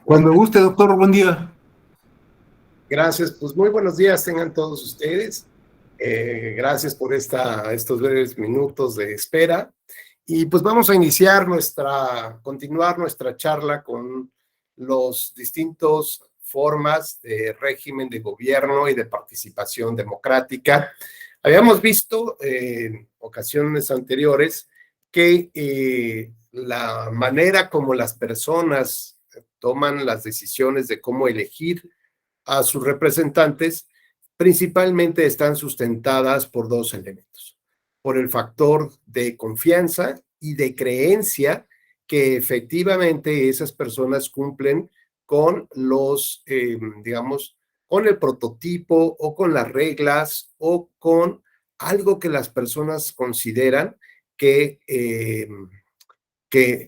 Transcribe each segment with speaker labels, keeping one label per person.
Speaker 1: Cuando guste, doctor, buen día.
Speaker 2: Gracias, pues muy buenos días tengan todos ustedes. Gracias por estos breves minutos de espera. Y pues vamos a iniciar continuar nuestra charla con los distintos formas de régimen de gobierno y de participación democrática. Habíamos visto en ocasiones anteriores que la manera como las personas toman las decisiones de cómo elegir a sus representantes principalmente están sustentadas por dos elementos: por el factor de confianza y de creencia que efectivamente esas personas cumplen con digamos, con el prototipo o con las reglas o con algo que las personas consideran que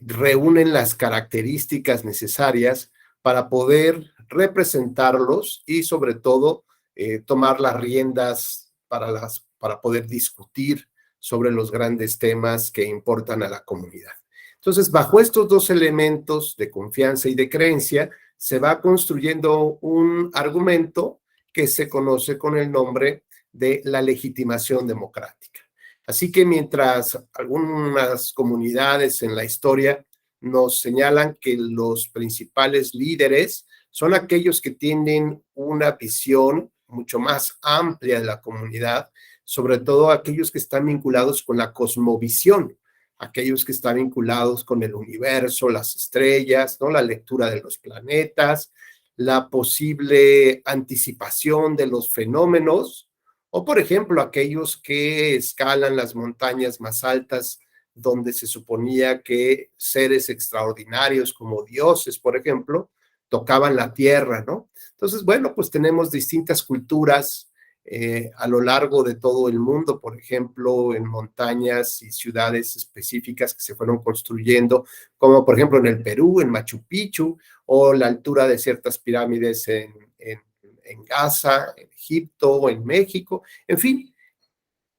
Speaker 2: reúnen las características necesarias para poder representarlos y sobre todo tomar las riendas para poder discutir sobre los grandes temas que importan a la comunidad. Entonces, bajo estos dos elementos de confianza y de creencia, se va construyendo un argumento que se conoce con el nombre de la legitimación democrática. Así que mientras algunas comunidades en la historia nos señalan que los principales líderes son aquellos que tienen una visión mucho más amplia de la comunidad, sobre todo aquellos que están vinculados con la cosmovisión, aquellos que están vinculados con el universo, las estrellas, ¿no? La lectura de los planetas, la posible anticipación de los fenómenos, o por ejemplo aquellos que escalan las montañas más altas donde se suponía que seres extraordinarios como dioses, por ejemplo, tocaban la tierra, ¿no? Entonces, bueno, pues tenemos distintas culturas a lo largo de todo el mundo, por ejemplo, en montañas y ciudades específicas que se fueron construyendo, como por ejemplo en el Perú, en Machu Picchu, o la altura de ciertas pirámides en Gaza, en Egipto, en México, en fin,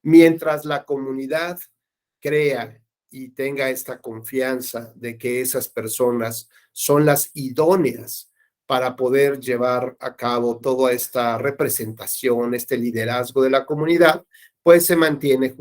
Speaker 2: mientras la comunidad crea y tenga esta confianza de que esas personas son las idóneas para poder llevar a cabo toda esta representación, este liderazgo de la comunidad, pues se mantienen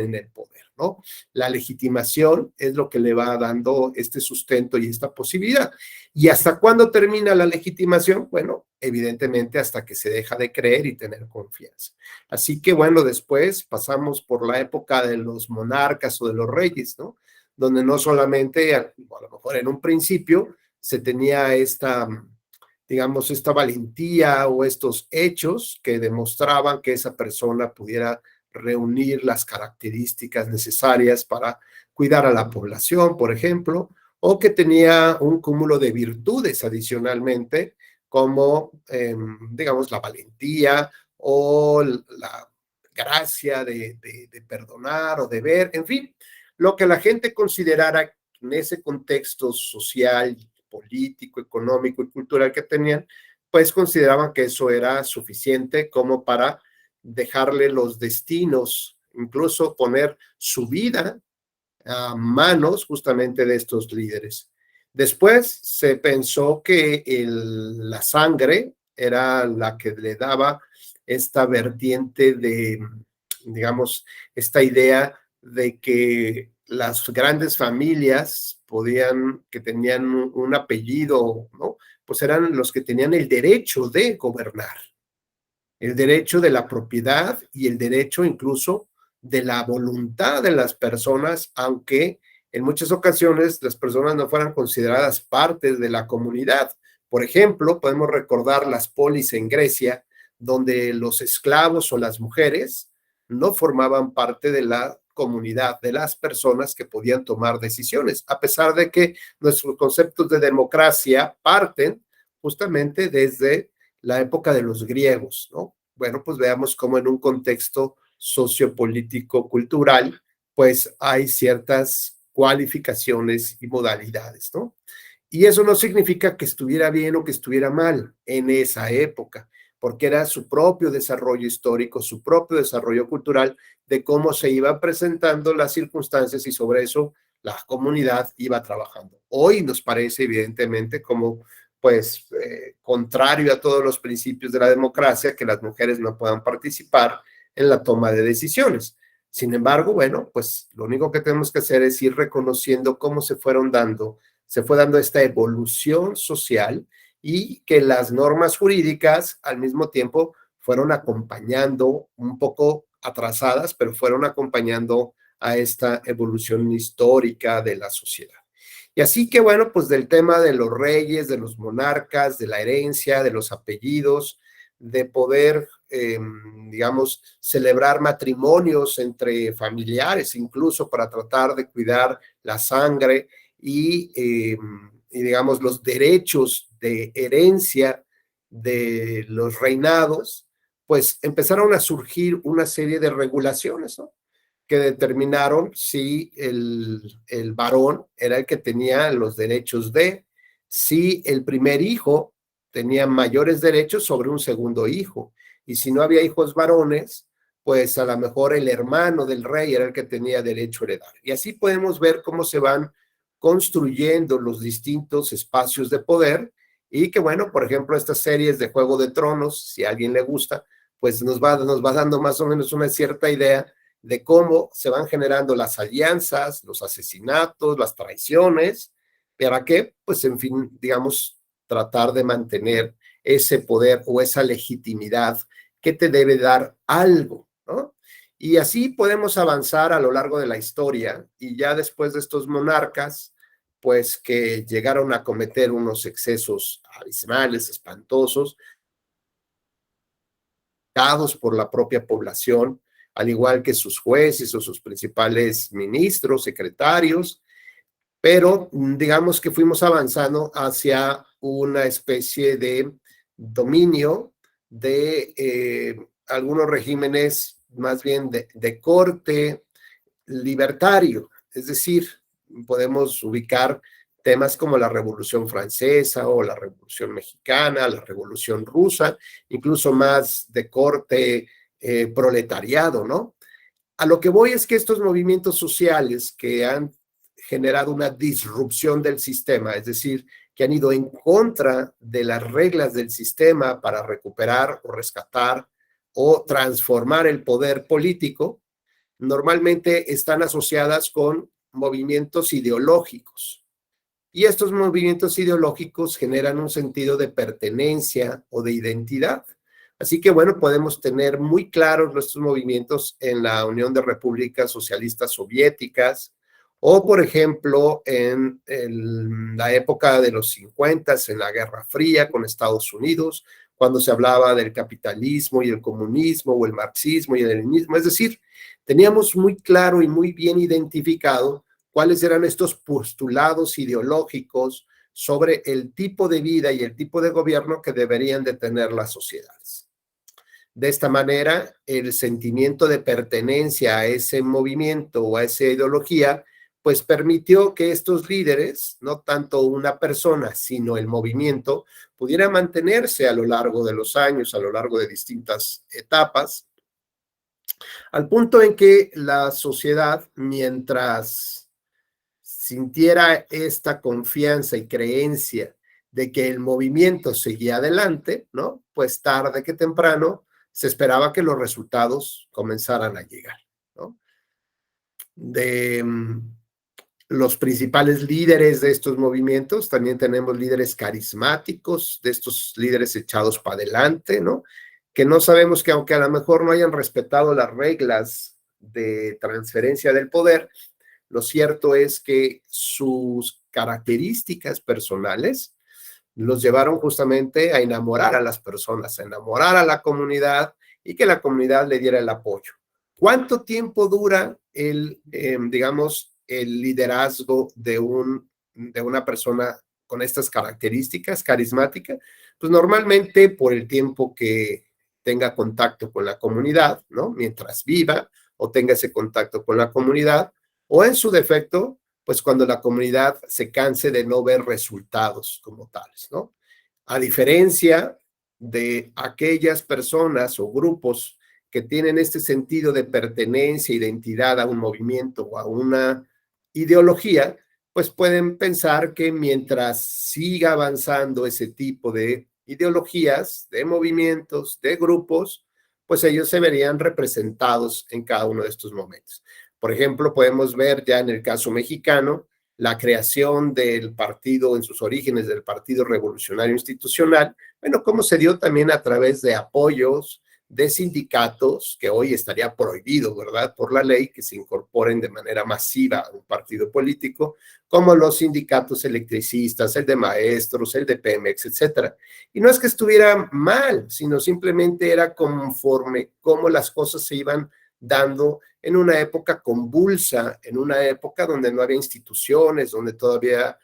Speaker 2: en el poder, ¿no? La legitimación es lo que le va dando este sustento y esta posibilidad. ¿Y hasta cuándo termina la legitimación? Bueno, evidentemente hasta que se deja de creer y tener confianza. Así que bueno, después pasamos por la época de los monarcas o de los reyes, ¿no? Donde no solamente, a lo mejor en un principio, se tenía digamos, esta valentía o estos hechos que demostraban que esa persona pudiera reunir las características necesarias para cuidar a la población, por ejemplo, o que tenía un cúmulo de virtudes adicionalmente, como, digamos, la valentía o la gracia de perdonar o de ver, en fin, lo que la gente considerara en ese contexto social, político, económico y cultural que tenían, pues consideraban que eso era suficiente como para dejarle los destinos, incluso poner su vida a manos justamente de estos líderes. Después se pensó que la sangre era la que le daba esta vertiente de, digamos, esta idea de que las grandes familias que tenían un apellido, ¿no? Pues eran los que tenían el derecho de gobernar, el derecho de la propiedad y el derecho incluso de la voluntad de las personas, aunque en muchas ocasiones las personas no fueran consideradas parte de la comunidad. Por ejemplo, podemos recordar las polis en Grecia, donde los esclavos o las mujeres no formaban parte de la comunidad, de las personas que podían tomar decisiones, a pesar de que nuestros conceptos de democracia parten justamente desde la época de los griegos, ¿no? Bueno, pues veamos cómo en un contexto sociopolítico cultural, pues hay ciertas cualificaciones y modalidades, ¿no? Y eso no significa que estuviera bien o que estuviera mal en esa época, porque era su propio desarrollo histórico, su propio desarrollo cultural de cómo se iban presentando las circunstancias y sobre eso la comunidad iba trabajando. Hoy nos parece evidentemente como pues contrario a todos los principios de la democracia que las mujeres no puedan participar en la toma de decisiones. Sin embargo, bueno, pues lo único que tenemos que hacer es ir reconociendo cómo se fue dando esta evolución social y que las normas jurídicas al mismo tiempo fueron acompañando, un poco atrasadas, pero fueron acompañando a esta evolución histórica de la sociedad. Y así que bueno, pues del tema de los reyes, de los monarcas, de la herencia, de los apellidos, de poder, digamos, celebrar matrimonios entre familiares, incluso para tratar de cuidar la sangre y digamos, los derechos de herencia de los reinados, pues empezaron a surgir una serie de regulaciones, ¿no? Que determinaron si el varón era el que tenía los derechos si el primer hijo tenía mayores derechos sobre un segundo hijo, y si no había hijos varones, pues a lo mejor el hermano del rey era el que tenía derecho a heredar. Y así podemos ver cómo se van construyendo los distintos espacios de poder, y que bueno, por ejemplo, estas series de Juego de Tronos, si a alguien le gusta, pues nos va dando más o menos una cierta idea de cómo se van generando las alianzas, los asesinatos, las traiciones, ¿para qué? Pues en fin, digamos, tratar de mantener ese poder o esa legitimidad que te debe dar algo, ¿no? Y así podemos avanzar a lo largo de la historia, y ya después de estos monarcas, pues que llegaron a cometer unos excesos abismales, espantosos, por la propia población, al igual que sus jueces o sus principales ministros, secretarios, pero digamos que fuimos avanzando hacia una especie de dominio de algunos regímenes más bien de corte libertario, es decir, podemos ubicar temas como la Revolución Francesa o la Revolución Mexicana, la Revolución Rusa, incluso más de corte proletariado, ¿no? A lo que voy es que estos movimientos sociales que han generado una disrupción del sistema, es decir, que han ido en contra de las reglas del sistema para recuperar o rescatar o transformar el poder político, normalmente están asociadas con movimientos ideológicos. Y estos movimientos ideológicos generan un sentido de pertenencia o de identidad. Así que, bueno, podemos tener muy claros nuestros movimientos en la Unión de Repúblicas Socialistas Soviéticas o, por ejemplo, en la época de los 50, en la Guerra Fría con Estados Unidos, cuando se hablaba del capitalismo y el comunismo o el marxismo y el leninismo. Es decir, teníamos muy claro y muy bien identificado cuáles eran estos postulados ideológicos sobre el tipo de vida y el tipo de gobierno que deberían de tener las sociedades. De esta manera, el sentimiento de pertenencia a ese movimiento o a esa ideología, pues permitió que estos líderes, no tanto una persona, sino el movimiento, pudiera mantenerse a lo largo de los años, a lo largo de distintas etapas, al punto en que la sociedad, mientras sintiera esta confianza y creencia de que el movimiento seguía adelante, ¿no? Pues tarde que temprano se esperaba que los resultados comenzaran a llegar, ¿no? De los principales líderes de estos movimientos, también tenemos líderes carismáticos, de estos líderes echados para adelante, ¿no? Que no sabemos que aunque a lo mejor no hayan respetado las reglas de transferencia del poder, lo cierto es que sus características personales los llevaron justamente a enamorar a las personas, a enamorar a la comunidad y que la comunidad le diera el apoyo. ¿Cuánto tiempo dura digamos, el liderazgo de una persona con estas características carismáticas? Pues normalmente por el tiempo que tenga contacto con la comunidad, ¿no? Mientras viva o tenga ese contacto con la comunidad, o en su defecto, pues cuando la comunidad se canse de no ver resultados como tales, ¿no? A diferencia de aquellas personas o grupos que tienen este sentido de pertenencia, identidad a un movimiento o a una ideología, pues pueden pensar que mientras siga avanzando ese tipo de ideologías, de movimientos, de grupos, pues ellos se verían representados en cada uno de estos momentos. Por ejemplo, podemos ver ya en el caso mexicano la creación del partido, en sus orígenes, del Partido Revolucionario Institucional, bueno, cómo se dio también a través de apoyos de sindicatos, que hoy estaría prohibido, ¿verdad?, por la ley, que se incorporen de manera masiva a un partido político, como los sindicatos electricistas, el de maestros, el de Pemex, etcétera. Y no es que estuviera mal, sino simplemente era conforme cómo las cosas se iban dando en una época convulsa, en una época donde no había instituciones, donde todavía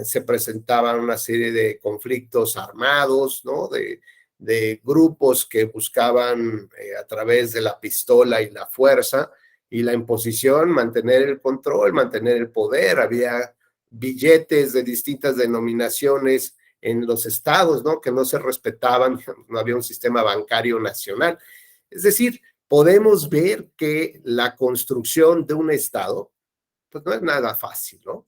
Speaker 2: se presentaban una serie de conflictos armados, ¿no?, de grupos que buscaban a través de la pistola y la fuerza y la imposición mantener el control, mantener el poder. Había billetes de distintas denominaciones en los estados, ¿no?, que no se respetaban, no había un sistema bancario nacional. Es decir, podemos ver que la construcción de un estado, pues no es nada fácil, ¿no?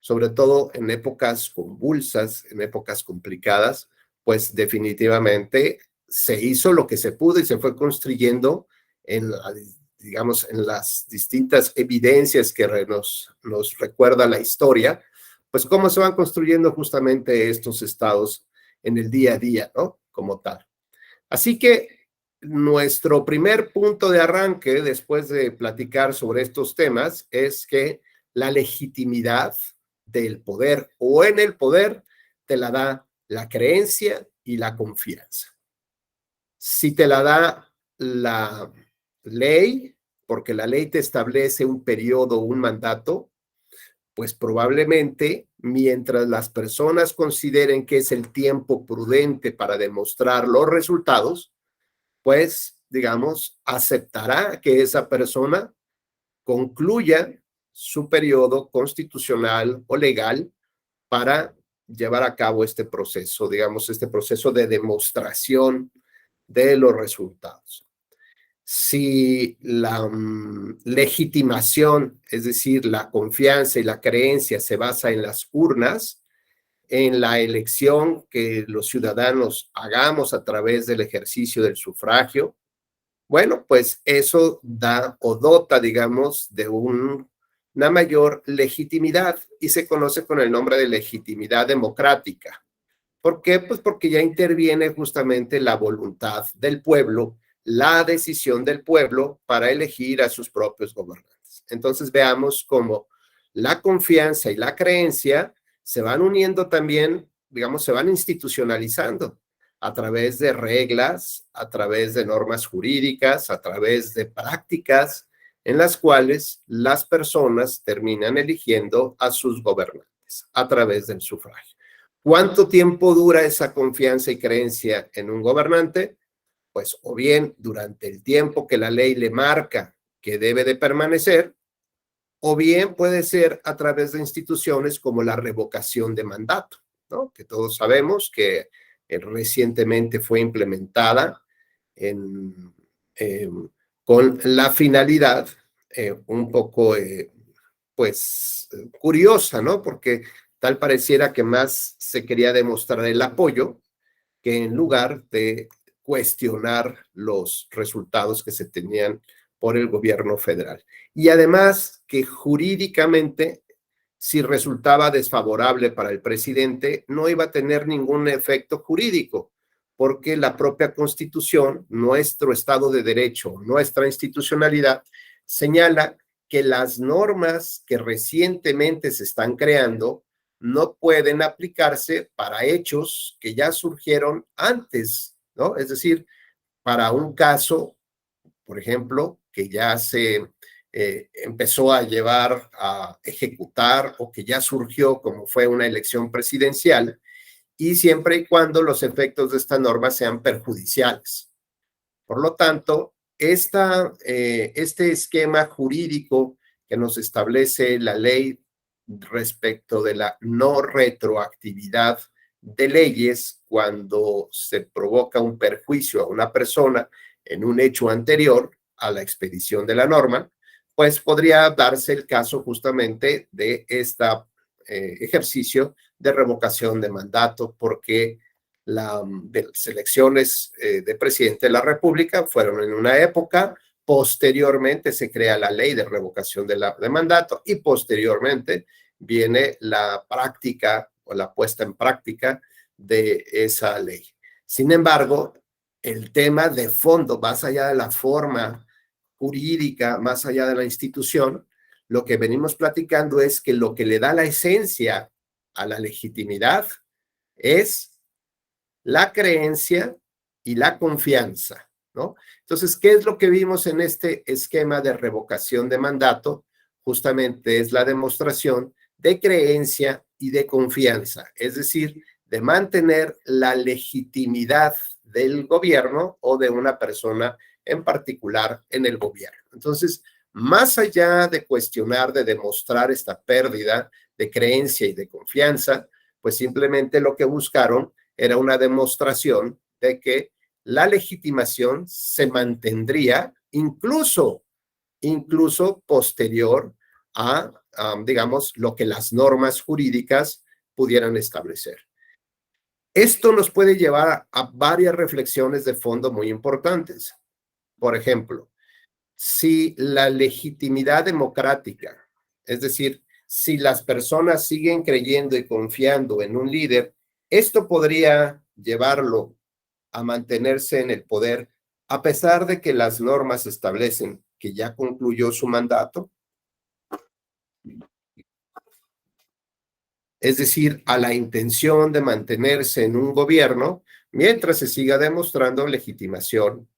Speaker 2: Sobre todo en épocas convulsas, en épocas complicadas, pues definitivamente se hizo lo que se pudo y se fue construyendo en, digamos, en las distintas evidencias que nos recuerda la historia, pues cómo se van construyendo justamente estos estados en el día a día, ¿no? Como tal. Así que nuestro primer punto de arranque, después de platicar sobre estos temas, es que la legitimidad del poder o en el poder te la da la creencia y la confianza. Si te la da la ley, porque la ley te establece un periodo, un mandato, pues probablemente mientras las personas consideren que es el tiempo prudente para demostrar los resultados, pues, digamos, aceptará que esa persona concluya su periodo constitucional o legal para llevar a cabo este proceso, digamos, este proceso de demostración de los resultados. Si la legitimación, es decir, la confianza y la creencia se basa en las urnas, en la elección que los ciudadanos hagamos a través del ejercicio del sufragio, bueno, pues eso da o dota, digamos, de una mayor legitimidad y se conoce con el nombre de legitimidad democrática. ¿Por qué? Pues porque ya interviene justamente la voluntad del pueblo, la decisión del pueblo para elegir a sus propios gobernantes. Entonces veamos cómo la confianza y la creencia se van uniendo también, digamos, se van institucionalizando a través de reglas, a través de normas jurídicas, a través de prácticas en las cuales las personas terminan eligiendo a sus gobernantes a través del sufragio. ¿Cuánto tiempo dura esa confianza y creencia en un gobernante? Pues o bien durante el tiempo que la ley le marca que debe de permanecer, o bien puede ser a través de instituciones como la revocación de mandato, ¿no?, que todos sabemos que recientemente fue implementada en, con la finalidad un poco, pues, curiosa, ¿no?, porque tal pareciera que más se quería demostrar el apoyo que en lugar de cuestionar los resultados que se tenían por el gobierno federal. Y además que jurídicamente, si resultaba desfavorable para el presidente, no iba a tener ningún efecto jurídico, porque la propia Constitución, nuestro Estado de Derecho, nuestra institucionalidad, señala que las normas que recientemente se están creando no pueden aplicarse para hechos que ya surgieron antes, ¿no? Es decir, para un caso, por ejemplo, que ya se empezó a llevar a ejecutar o que ya surgió como fue una elección presidencial, y siempre y cuando los efectos de esta norma sean perjudiciales. Por lo tanto, este esquema jurídico que nos establece la ley respecto de la no retroactividad de leyes cuando se provoca un perjuicio a una persona en un hecho anterior a la expedición de la norma, pues podría darse el caso justamente de este ejercicio de revocación de mandato, porque las elecciones de presidente de la República fueron en una época, posteriormente se crea la ley de revocación de mandato y posteriormente viene la práctica o la puesta en práctica de esa ley. Sin embargo, el tema de fondo, más allá de la forma jurídica, más allá de la institución, lo que venimos platicando es que lo que le da la esencia a la legitimidad es la creencia y la confianza, ¿no? Entonces, ¿qué es lo que vimos en este esquema de revocación de mandato? Justamente es la demostración de creencia y de confianza, es decir, de mantener la legitimidad del gobierno o de una persona en particular en el gobierno. Entonces, más allá de cuestionar, de demostrar esta pérdida de creencia y de confianza, pues simplemente lo que buscaron era una demostración de que la legitimación se mantendría incluso posterior digamos, lo que las normas jurídicas pudieran establecer. Esto nos puede llevar a varias reflexiones de fondo muy importantes. Por ejemplo, si la legitimidad democrática, es decir, si las personas siguen creyendo y confiando en un líder, esto podría llevarlo a mantenerse en el poder a pesar de que las normas establecen que ya concluyó su mandato. Es decir, a la intención de mantenerse en un gobierno mientras se siga demostrando legitimación,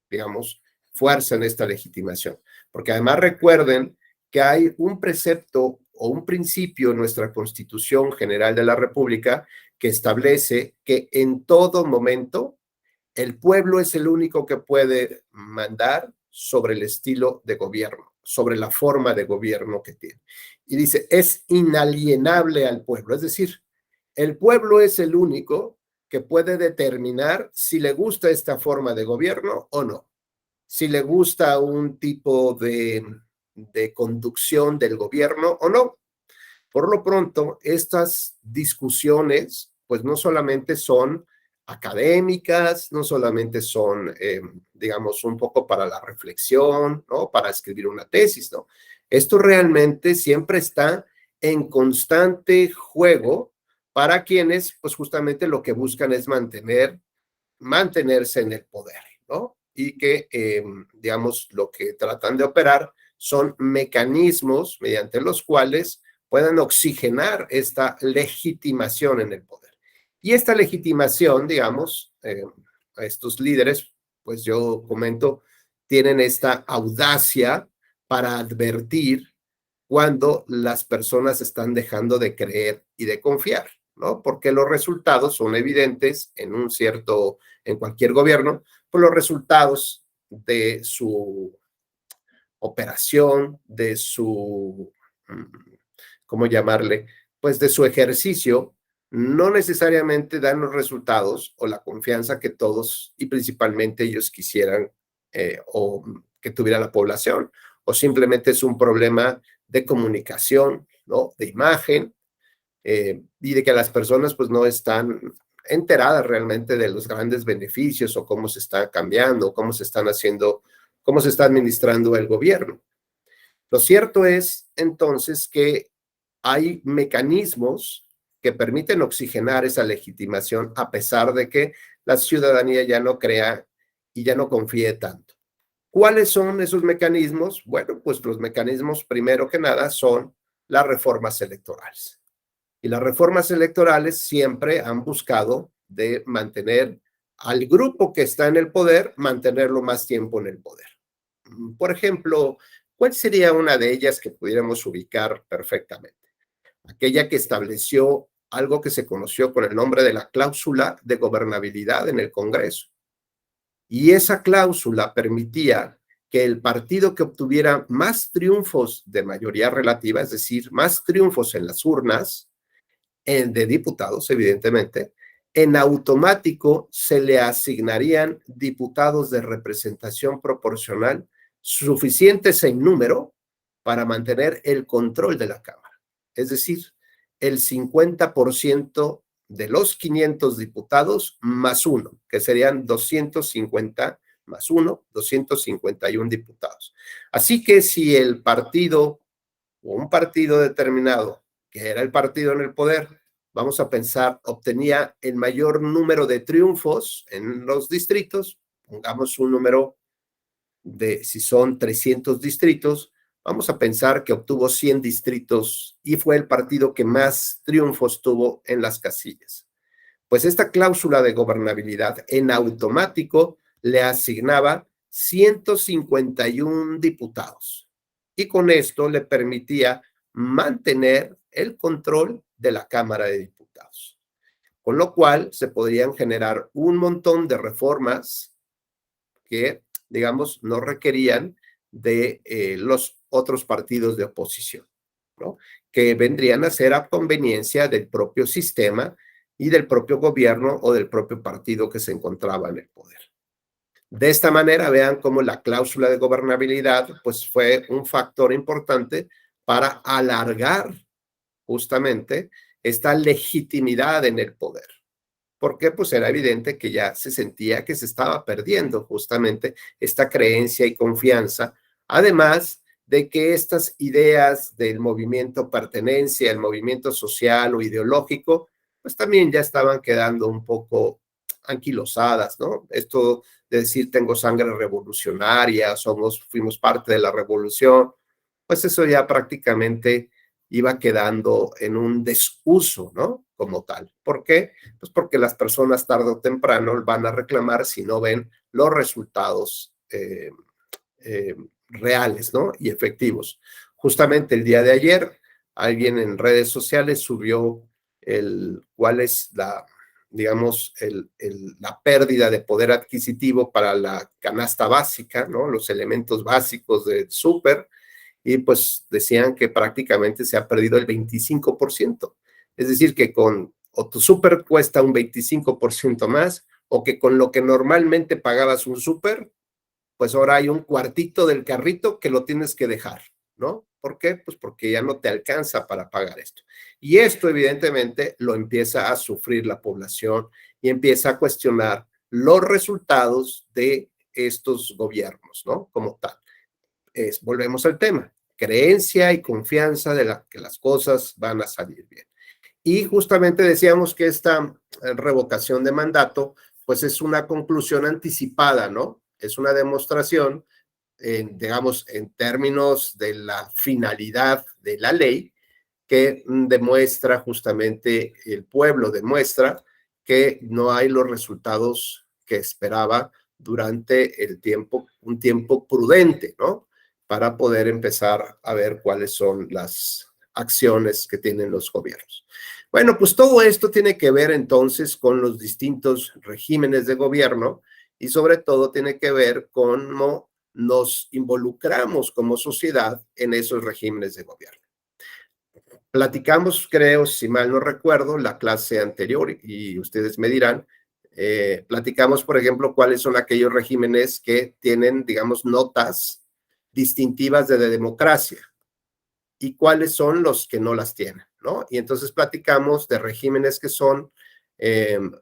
Speaker 2: digamos, fuerza en esta legitimación. Porque además recuerden que hay un precepto o un principio en nuestra Constitución General de la República que establece que en todo momento el pueblo es el único que puede mandar sobre el estilo de gobierno, sobre la forma de gobierno que tiene. Y dice, es inalienable al pueblo, es decir, el pueblo es el único que puede determinar si le gusta esta forma de gobierno o no, si le gusta un tipo de conducción del gobierno o no. Por lo pronto, estas discusiones, pues no solamente son académicas, no solamente son, digamos, un poco para la reflexión, ¿no? Para escribir una tesis, ¿no? Esto realmente siempre está en constante juego para quienes, pues justamente lo que buscan es mantenerse en el poder, ¿no? Y que, digamos, lo que tratan de operar son mecanismos mediante los cuales puedan oxigenar esta legitimación en el poder. Y esta legitimación, digamos, a estos líderes, pues yo comento, tienen esta audacia para advertir cuando las personas están dejando de creer y de confiar, ¿no? Porque los resultados son evidentes en cualquier gobierno, pues los resultados de su operación, de su, ¿cómo llamarle? Pues de su ejercicio, no necesariamente dan los resultados o la confianza que todos y principalmente ellos quisieran o que tuviera la población, o simplemente es un problema de comunicación, ¿no? De imagen, y de que las personas pues no están enteradas realmente de los grandes beneficios o cómo se está cambiando, cómo se están haciendo, cómo se está administrando el gobierno. Lo cierto es entonces que hay mecanismos que permiten oxigenar esa legitimación a pesar de que la ciudadanía ya no crea y ya no confíe tanto. ¿Cuáles son esos mecanismos? Bueno, pues los mecanismos, primero que nada, son las reformas electorales. Y las reformas electorales siempre han buscado de mantener al grupo que está en el poder, mantenerlo más tiempo en el poder. Por ejemplo, ¿cuál sería una de ellas que pudiéramos ubicar perfectamente? Aquella que estableció algo que se conoció con el nombre de la cláusula de gobernabilidad en el Congreso. Y esa cláusula permitía que el partido que obtuviera más triunfos de mayoría relativa, es decir, más triunfos en las urnas, de diputados, evidentemente, en automático se le asignarían diputados de representación proporcional suficientes en número para mantener el control de la Cámara. Es decir, el 50% de los 500 diputados más uno, que serían 250 más uno, 251 diputados. Así que si el partido o un partido determinado, que era el partido en el poder, vamos a pensar, obtenía el mayor número de triunfos en los distritos, pongamos un número de, si son 300 distritos, vamos a pensar que obtuvo 100 distritos y fue el partido que más triunfos tuvo en las casillas. Pues esta cláusula de gobernabilidad en automático le asignaba 151 diputados y con esto le permitía mantener el control de la Cámara de Diputados, con lo cual se podrían generar un montón de reformas que, digamos, no requerían de los otros partidos de oposición, ¿no? Que vendrían a ser a conveniencia del propio sistema y del propio gobierno o del propio partido que se encontraba en el poder. De esta manera, vean cómo la cláusula de gobernabilidad pues, fue un factor importante para alargar justamente esta legitimidad en el poder. Porque pues era evidente que ya se sentía que se estaba perdiendo justamente esta creencia y confianza, además de que estas ideas del movimiento pertenencia, el movimiento social o ideológico, pues también ya estaban quedando un poco anquilosadas, ¿no? Esto de decir tengo sangre revolucionaria, fuimos parte de la revolución, pues eso ya prácticamente iba quedando en un desuso, ¿no? Como tal. ¿Por qué? Pues porque las personas tarde o temprano van a reclamar si no ven los resultados reales, ¿no? Y efectivos. Justamente el día de ayer, alguien en redes sociales subió cuál es la, digamos, la pérdida de poder adquisitivo para la canasta básica, ¿no? Los elementos básicos del súper, y pues decían que prácticamente se ha perdido el 25%. Es decir, que o tu súper cuesta un 25% más, o que con lo que normalmente pagabas un súper, pues ahora hay un cuartito del carrito que lo tienes que dejar, ¿no? ¿Por qué? Pues porque ya no te alcanza para pagar esto. Y esto evidentemente lo empieza a sufrir la población y empieza a cuestionar los resultados de estos gobiernos, ¿no? Como tal. Volvemos al tema, creencia y confianza de que las cosas van a salir bien. Y justamente decíamos que esta revocación de mandato, pues es una conclusión anticipada, ¿no? Es una demostración, digamos, en términos de la finalidad de la ley, que demuestra justamente, el pueblo demuestra que no hay los resultados que esperaba durante un tiempo prudente, ¿no? Para poder empezar a ver cuáles son las acciones que tienen los gobiernos. Bueno, pues todo esto tiene que ver entonces con los distintos regímenes de gobierno y sobre todo tiene que ver con cómo nos involucramos como sociedad en esos regímenes de gobierno. Platicamos, creo, si mal no recuerdo, la clase anterior, y ustedes me dirán, platicamos, por ejemplo, cuáles son aquellos regímenes que tienen, digamos, notas distintivas de democracia y cuáles son los que no las tienen, ¿no? Y entonces platicamos de regímenes que son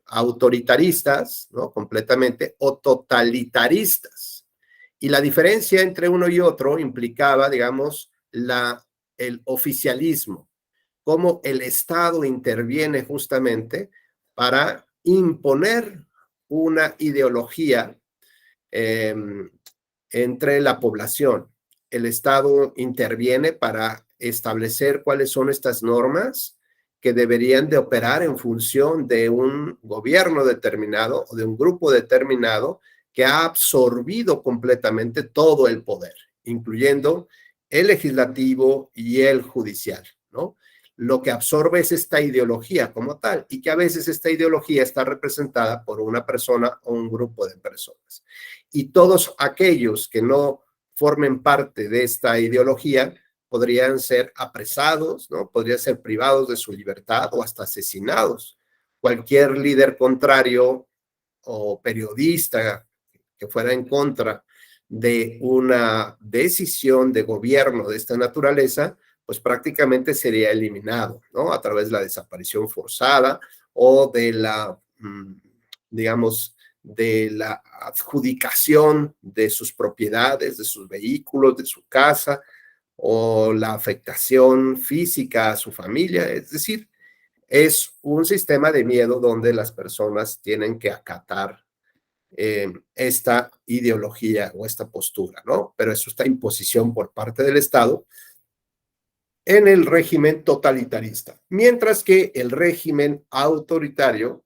Speaker 2: autoritaristas, ¿no? Completamente, o totalitaristas. Y la diferencia entre uno y otro implicaba, digamos, el oficialismo, cómo el Estado interviene justamente para imponer una ideología entre la población. El Estado interviene para establecer cuáles son estas normas que deberían de operar en función de un gobierno determinado o de un grupo determinado que ha absorbido completamente todo el poder, incluyendo el legislativo y el judicial, ¿no? Lo que absorbe es esta ideología como tal y que a veces esta ideología está representada por una persona o un grupo de personas. Y todos aquellos que no formen parte de esta ideología podrían ser apresados, ¿no? Podrían ser privados de su libertad o hasta asesinados. Cualquier líder contrario o periodista que fuera en contra de una decisión de gobierno de esta naturaleza, pues prácticamente sería eliminado, ¿no? A través de la desaparición forzada o de la, digamos, de la adjudicación de sus propiedades, de sus vehículos, de su casa, o la afectación física a su familia. Es decir, es un sistema de miedo donde las personas tienen que acatar esta ideología o esta postura, ¿no? Pero eso está imposición por parte del Estado en el régimen totalitarista, mientras que el régimen autoritario,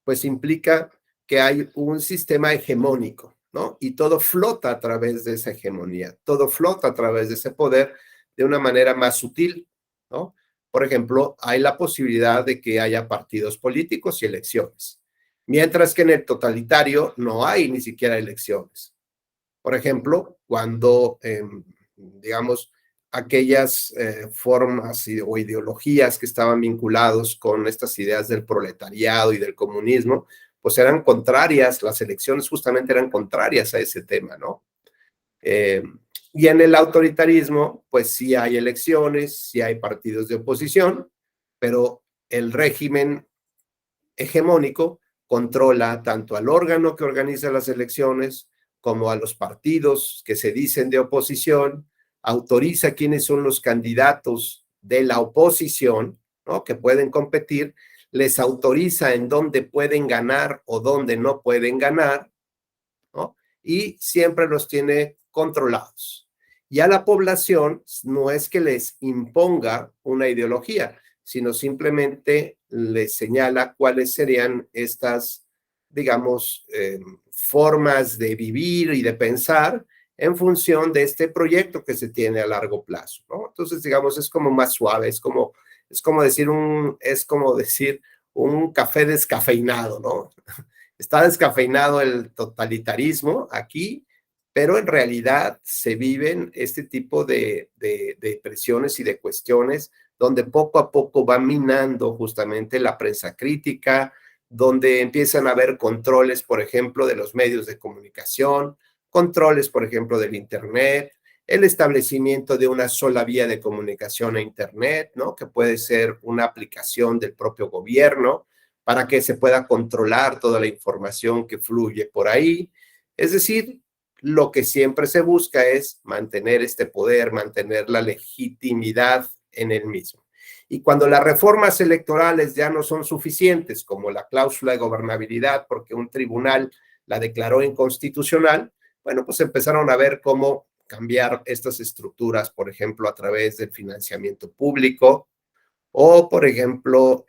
Speaker 2: pues implica que hay un sistema hegemónico, ¿no? Y todo flota a través de esa hegemonía, todo flota a través de ese poder de una manera más sutil, ¿no? Por ejemplo, hay la posibilidad de que haya partidos políticos y elecciones, mientras que en el totalitario no hay ni siquiera elecciones. Por ejemplo, cuando, digamos, aquellas formas o ideologías que estaban vinculados con estas ideas del proletariado y del comunismo, pues eran contrarias, las elecciones justamente eran contrarias a ese tema, ¿no? Eh, y en el autoritarismo, pues sí hay elecciones, sí hay partidos de oposición, pero el régimen hegemónico controla tanto al órgano que organiza las elecciones como a los partidos que se dicen de oposición, autoriza quiénes son los candidatos de la oposición, ¿no? Que pueden competir, les autoriza en dónde pueden ganar o dónde no pueden ganar, ¿no? Y siempre los tiene controlados. Y a la población no es que les imponga una ideología, sino simplemente les señala cuáles serían estas, digamos, formas de vivir y de pensar en función de este proyecto que se tiene a largo plazo, ¿no? Entonces, digamos, es como más suave, es como decir un café descafeinado, ¿no? Está descafeinado el totalitarismo aquí, pero en realidad se viven este tipo de presiones y de cuestiones donde poco a poco va minando justamente la prensa crítica, donde empiezan a haber controles, por ejemplo, de los medios de comunicación, controles, por ejemplo, del Internet, el establecimiento de una sola vía de comunicación a Internet, ¿no? Que puede ser una aplicación del propio gobierno para que se pueda controlar toda la información que fluye por ahí. Es decir, lo que siempre se busca es mantener este poder, mantener la legitimidad en el mismo. Y cuando las reformas electorales ya no son suficientes, como la cláusula de gobernabilidad, porque un tribunal la declaró inconstitucional, bueno, pues empezaron a ver cómo cambiar estas estructuras, por ejemplo, a través del financiamiento público o, por ejemplo,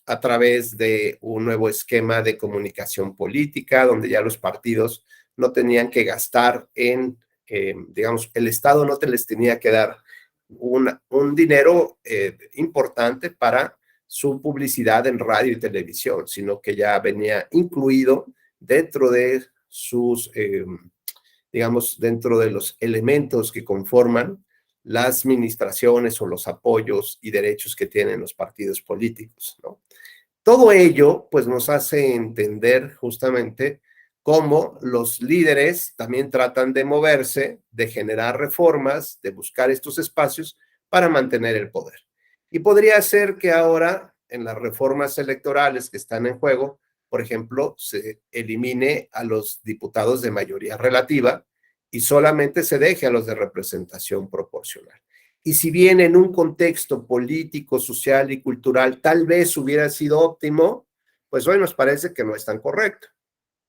Speaker 2: a través de un nuevo esquema de comunicación política, donde ya los partidos no tenían que gastar digamos, el Estado no te les tenía que dar un dinero importante para su publicidad en radio y televisión, sino que ya venía incluido dentro de sus, digamos, dentro de los elementos que conforman las administraciones o los apoyos y derechos que tienen los partidos políticos, ¿no? Todo ello, pues, nos hace entender justamente cómo los líderes también tratan de moverse, de generar reformas, de buscar estos espacios para mantener el poder. Y podría ser que ahora, en las reformas electorales que están en juego, por ejemplo, se elimine a los diputados de mayoría relativa y solamente se deje a los de representación proporcional. Y si bien en un contexto político, social y cultural tal vez hubiera sido óptimo, pues hoy nos parece que no es tan correcto.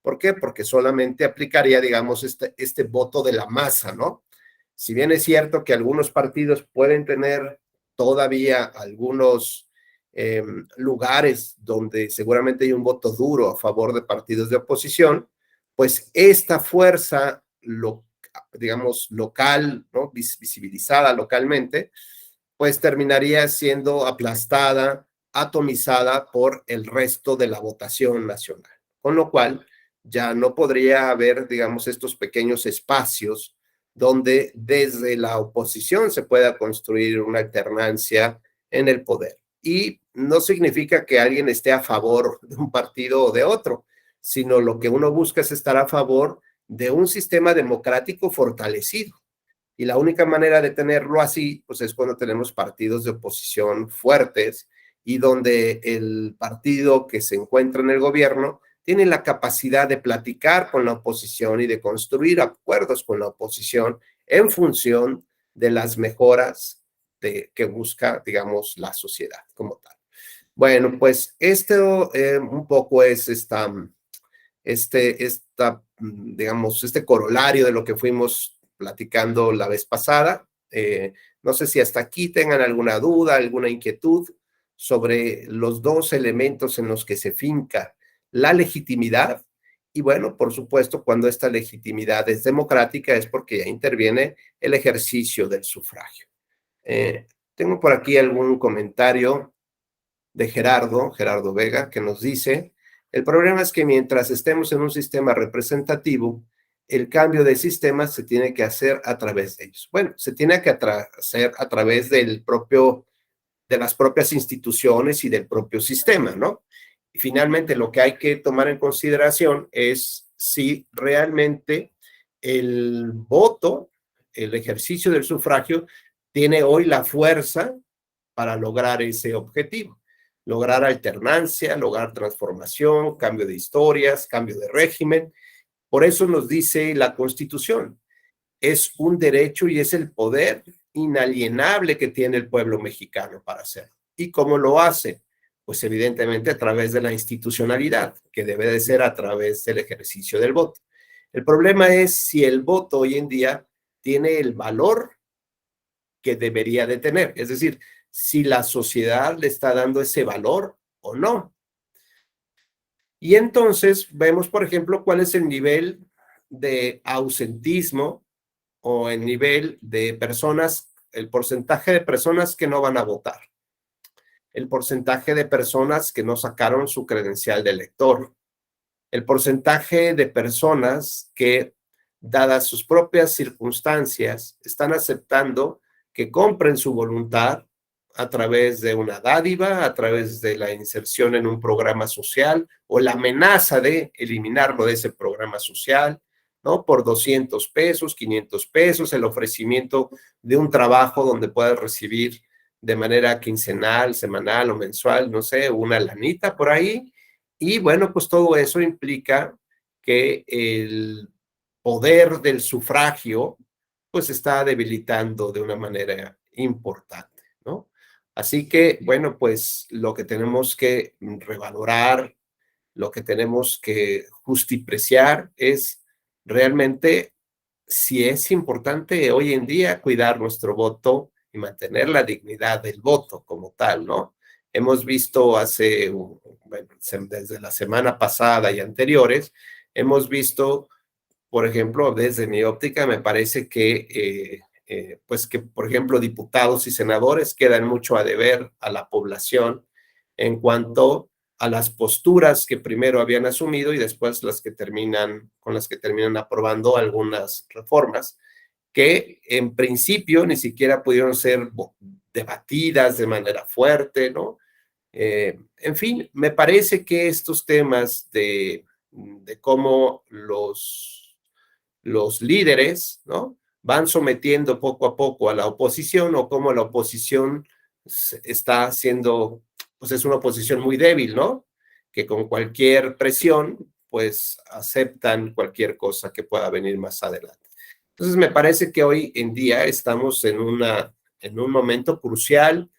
Speaker 2: ¿Por qué? Porque solamente aplicaría, digamos, este voto de la masa, ¿no? Si bien es cierto que algunos partidos pueden tener todavía algunos lugares donde seguramente hay un voto duro a favor de partidos de oposición, pues esta fuerza, digamos, local, ¿no? Visibilizada localmente, pues terminaría siendo aplastada, atomizada por el resto de la votación nacional. Con lo cual, ya no podría haber, digamos, estos pequeños espacios donde desde la oposición se pueda construir una alternancia en el poder. Y no significa que alguien esté a favor de un partido o de otro, sino lo que uno busca es estar a favor de un sistema democrático fortalecido. Y la única manera de tenerlo así, pues es cuando tenemos partidos de oposición fuertes y donde el partido que se encuentra en el gobierno tiene la capacidad de platicar con la oposición y de construir acuerdos con la oposición en función de las mejoras que busca, digamos, la sociedad como tal. Bueno, pues esto un poco es digamos, este corolario de lo que fuimos platicando la vez pasada. No sé si hasta aquí tengan alguna duda, alguna inquietud sobre los dos elementos en los que se finca la legitimidad. Y bueno, por supuesto, cuando esta legitimidad es democrática es porque ya interviene el ejercicio del sufragio. Tengo por aquí algún comentario de Gerardo Vega, que nos dice: el problema es que mientras estemos en un sistema representativo, el cambio de sistema se tiene que hacer a través de ellos. Bueno, se tiene que hacer a través de las propias instituciones y del propio sistema, ¿no? Y finalmente lo que hay que tomar en consideración es si realmente el voto, el ejercicio del sufragio, tiene hoy la fuerza para lograr ese objetivo, lograr alternancia, lograr transformación, cambio de historias, cambio de régimen. Por eso nos dice la Constitución, es un derecho y es el poder inalienable que tiene el pueblo mexicano para hacerlo. ¿Y cómo lo hace? Pues evidentemente a través de la institucionalidad, que debe de ser a través del ejercicio del voto. El problema es si el voto hoy en día tiene el valor que debería de tener, es decir, si la sociedad le está dando ese valor o no. Y entonces vemos, por ejemplo, cuál es el nivel de ausentismo o el nivel de personas, el porcentaje de personas que no van a votar, el porcentaje de personas que no sacaron su credencial de elector, el porcentaje de personas que, dadas sus propias circunstancias, están aceptando que compren su voluntad a través de una dádiva, a través de la inserción en un programa social o la amenaza de eliminarlo de ese programa social, ¿no? Por 200 pesos, 500 pesos, el ofrecimiento de un trabajo donde puedas recibir de manera quincenal, semanal o mensual, no sé, una lanita por ahí. Y bueno, pues todo eso implica que el poder del sufragio pues está debilitando de una manera importante, ¿no? Así que, bueno, pues lo que tenemos que revalorar, lo que tenemos que justipreciar es realmente si es importante hoy en día cuidar nuestro voto y mantener la dignidad del voto como tal, ¿no? Hemos visto bueno, desde la semana pasada y anteriores, hemos visto, por ejemplo, desde mi óptica, me parece que, pues que, por ejemplo, diputados y senadores quedan mucho a deber a la población en cuanto a las posturas que primero habían asumido y después con las que terminan aprobando algunas reformas que en principio ni siquiera pudieron ser debatidas de manera fuerte, ¿no? En fin, me parece que estos temas de cómo los líderes, ¿no? Van sometiendo poco a poco a la oposición o cómo la oposición está haciendo, pues es una oposición muy débil, ¿no? Que con cualquier presión, pues aceptan cualquier cosa que pueda venir más adelante. Entonces, me parece que hoy en día estamos en un momento crucial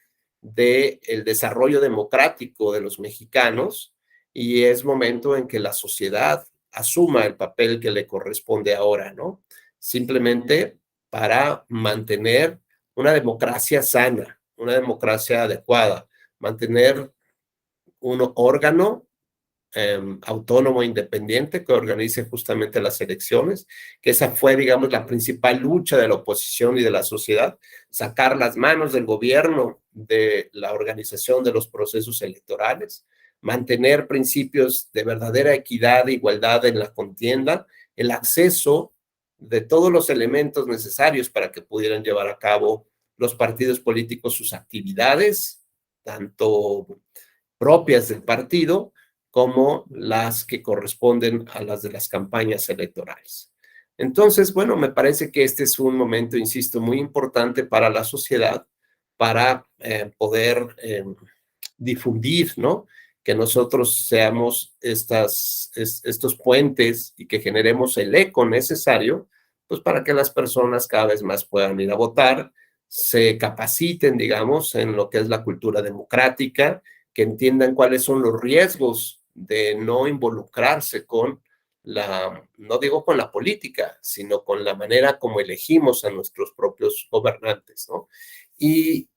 Speaker 2: del desarrollo democrático de los mexicanos y es momento en que la sociedad asuma el papel que le corresponde ahora, ¿no? Simplemente para mantener una democracia sana, una democracia adecuada, mantener un órgano autónomo independiente que organice justamente las elecciones, que esa fue, digamos, la principal lucha de la oposición y de la sociedad, sacar las manos del gobierno de la organización de los procesos electorales, mantener principios de verdadera equidad e igualdad en la contienda, el acceso de todos los elementos necesarios para que pudieran llevar a cabo los partidos políticos sus actividades, tanto propias del partido, como las que corresponden a las de las campañas electorales. Entonces, bueno, me parece que este es un momento, insisto, muy importante para la sociedad, para poder difundir, ¿no? Que nosotros seamos estos puentes y que generemos el eco necesario, pues para que las personas cada vez más puedan ir a votar, se capaciten, digamos, en lo que es la cultura democrática, que entiendan cuáles son los riesgos de no involucrarse con no digo con la política, sino con la manera como elegimos a nuestros propios gobernantes, ¿no? Y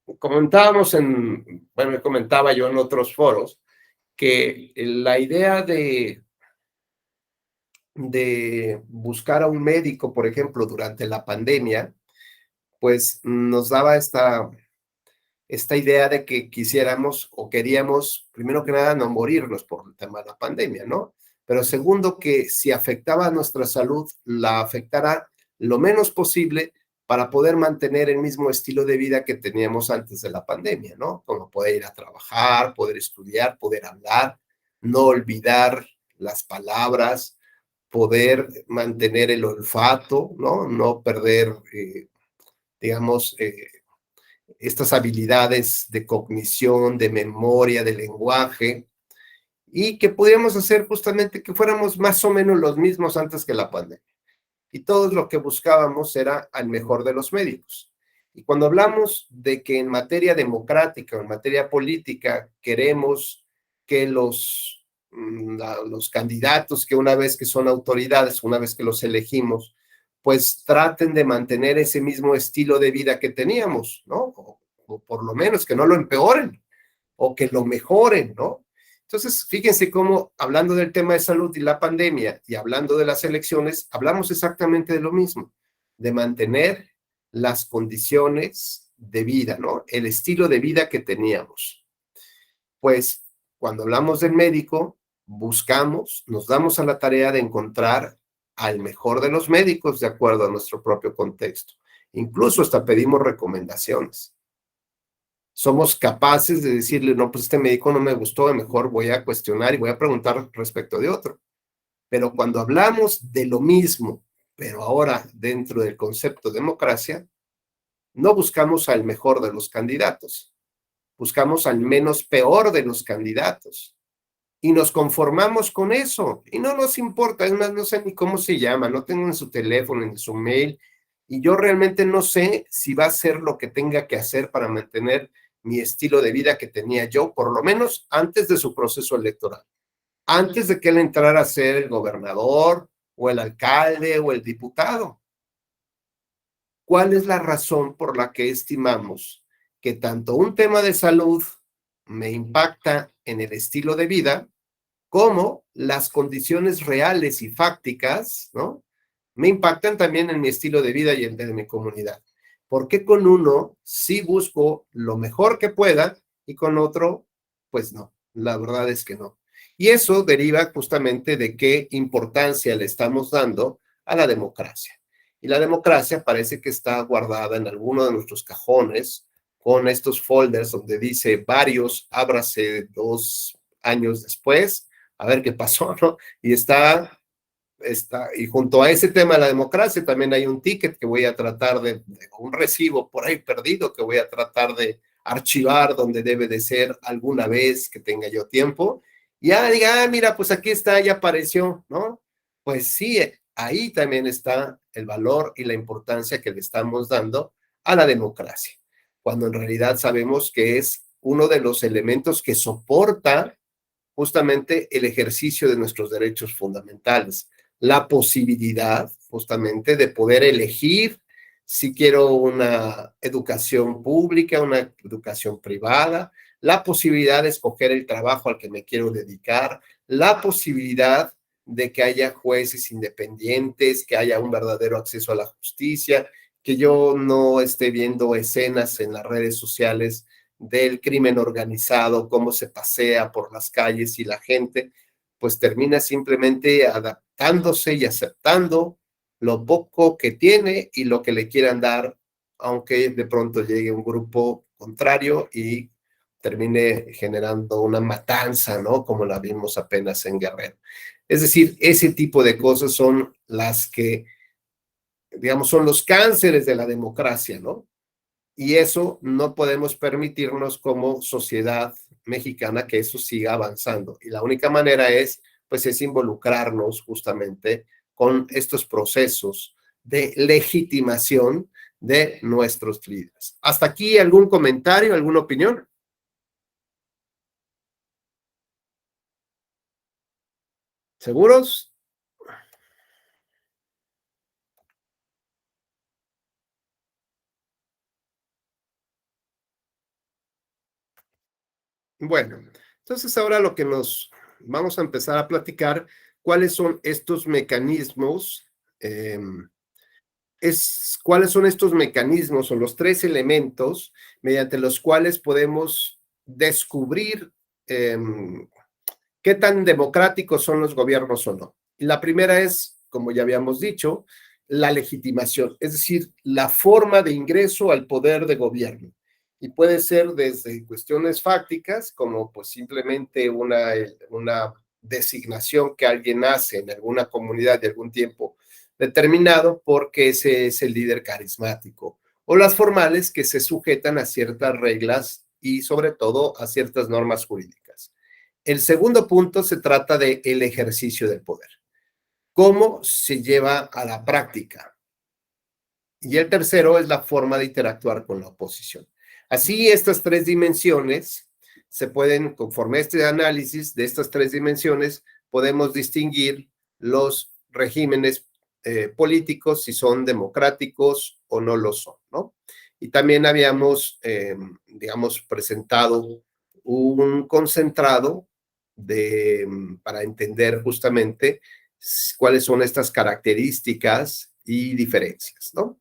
Speaker 2: bueno, comentaba yo en otros foros, que la idea de buscar a un médico, por ejemplo, durante la pandemia, pues nos daba esta idea de que quisiéramos o queríamos, primero que nada, no morirnos por el tema de la pandemia, ¿no? Pero segundo, que si afectaba a nuestra salud, la afectara lo menos posible para poder mantener el mismo estilo de vida que teníamos antes de la pandemia, ¿no? Como poder ir a trabajar, poder estudiar, poder hablar, no olvidar las palabras, poder mantener el olfato, ¿no? No perder, digamos, estas habilidades de cognición, de memoria, de lenguaje, y que pudiéramos hacer justamente que fuéramos más o menos los mismos antes que la pandemia. Y todo lo que buscábamos era al mejor de los médicos. Y cuando hablamos de que en materia democrática o en materia política queremos que los candidatos que una vez que son autoridades, una vez que los elegimos, pues traten de mantener ese mismo estilo de vida que teníamos, ¿no? O por lo menos que no lo empeoren o que lo mejoren, ¿no? Entonces, fíjense cómo, hablando del tema de salud y la pandemia y hablando de las elecciones, hablamos exactamente de lo mismo, de mantener las condiciones de vida, ¿no? El estilo de vida que teníamos. Pues, cuando hablamos del médico, buscamos, nos damos a la tarea de encontrar al mejor de los médicos de acuerdo a nuestro propio contexto. Incluso hasta pedimos recomendaciones. Somos capaces de decirle, no, pues este médico no me gustó, mejor voy a cuestionar y voy a preguntar respecto de otro. Pero cuando hablamos de lo mismo, pero ahora dentro del concepto democracia, no buscamos al mejor de los candidatos, buscamos al menos peor de los candidatos. Y nos conformamos con eso. Y no nos importa, es más, no sé ni cómo se llama, no tengo en su teléfono, en su mail, y yo realmente no sé si va a hacer lo que tenga que hacer para mantener mi estilo de vida que tenía yo, por lo menos antes de su proceso electoral, antes de que él entrara a ser el gobernador o el alcalde o el diputado. ¿Cuál es la razón por la que estimamos que tanto un tema de salud me impacta en el estilo de vida, como las condiciones reales y fácticas, ¿no? Me impactan también en mi estilo de vida y en el de mi comunidad? ¿Por qué con uno sí busco lo mejor que pueda y con otro, pues no? La verdad es que no. Y eso deriva justamente de qué importancia le estamos dando a la democracia. Y la democracia parece que está guardada en alguno de nuestros cajones con estos folders donde dice varios, ábrase 2 años después, a ver qué pasó, ¿no? Y y junto a ese tema de la democracia también hay un ticket que voy a tratar un recibo por ahí perdido que voy a tratar de archivar donde debe de ser alguna vez que tenga yo tiempo. Y ya diga, mira, pues aquí está, ya apareció, ¿no? Pues sí, ahí también está el valor y la importancia que le estamos dando a la democracia, cuando en realidad sabemos que es uno de los elementos que soporta justamente el ejercicio de nuestros derechos fundamentales, la posibilidad justamente de poder elegir si quiero una educación pública, una educación privada, la posibilidad de escoger el trabajo al que me quiero dedicar, la posibilidad de que haya jueces independientes, que haya un verdadero acceso a la justicia, que yo no esté viendo escenas en las redes sociales del crimen organizado, cómo se pasea por las calles y la gente pues termina simplemente adaptándose y aceptando lo poco que tiene y lo que le quieran dar, aunque de pronto llegue un grupo contrario y termine generando una matanza, ¿no? Como la vimos apenas en Guerrero. Es decir, ese tipo de cosas son las que, digamos, son los cánceres de la democracia, ¿no? Y eso no podemos permitirnos como sociedad mexicana que eso siga avanzando. Y la única manera es, pues, es involucrarnos justamente con estos procesos de legitimación de nuestros líderes. ¿Hasta aquí algún comentario, alguna opinión? ¿Seguros? Bueno, entonces ahora lo que nos vamos a empezar a platicar, cuáles son estos mecanismos, eh, cuáles son estos mecanismos o los tres elementos mediante los cuales podemos descubrir eh, qué tan democráticos son los gobiernos o no. La primera es, como ya habíamos dicho, la legitimación, es decir, la forma de ingreso al poder de gobierno. Y puede ser desde cuestiones fácticas, como pues simplemente una designación que alguien hace en alguna comunidad de algún tiempo determinado porque ese es el líder carismático, o las formales que se sujetan a ciertas reglas y sobre todo a ciertas normas jurídicas. El segundo punto se trata de el ejercicio del poder. ¿Cómo se lleva a la práctica? Y el tercero es la forma de interactuar con la oposición. Así, estas tres dimensiones se pueden, conforme a este análisis de estas tres dimensiones, podemos distinguir los regímenes políticos, si son democráticos o no lo son, ¿no? Y también habíamos, digamos, presentado un concentrado para entender justamente cuáles son estas características y diferencias, ¿no?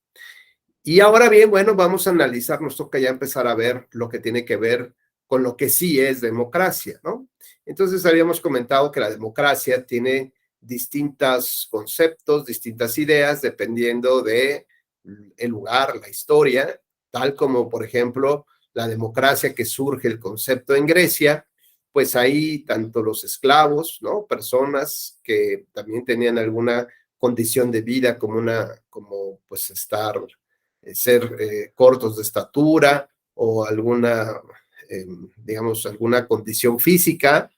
Speaker 2: Y ahora bien, bueno, vamos a analizar, nos toca ya empezar a ver lo que tiene que ver con lo que sí es democracia, ¿no? Entonces habíamos comentado que la democracia tiene distintos conceptos, distintas ideas, dependiendo de el lugar, la historia, tal como, por ejemplo, la democracia que surge el concepto en Grecia, pues ahí tanto los esclavos, ¿no? Personas que también tenían alguna condición de vida como pues estar ser cortos de estatura o alguna, digamos, alguna condición física,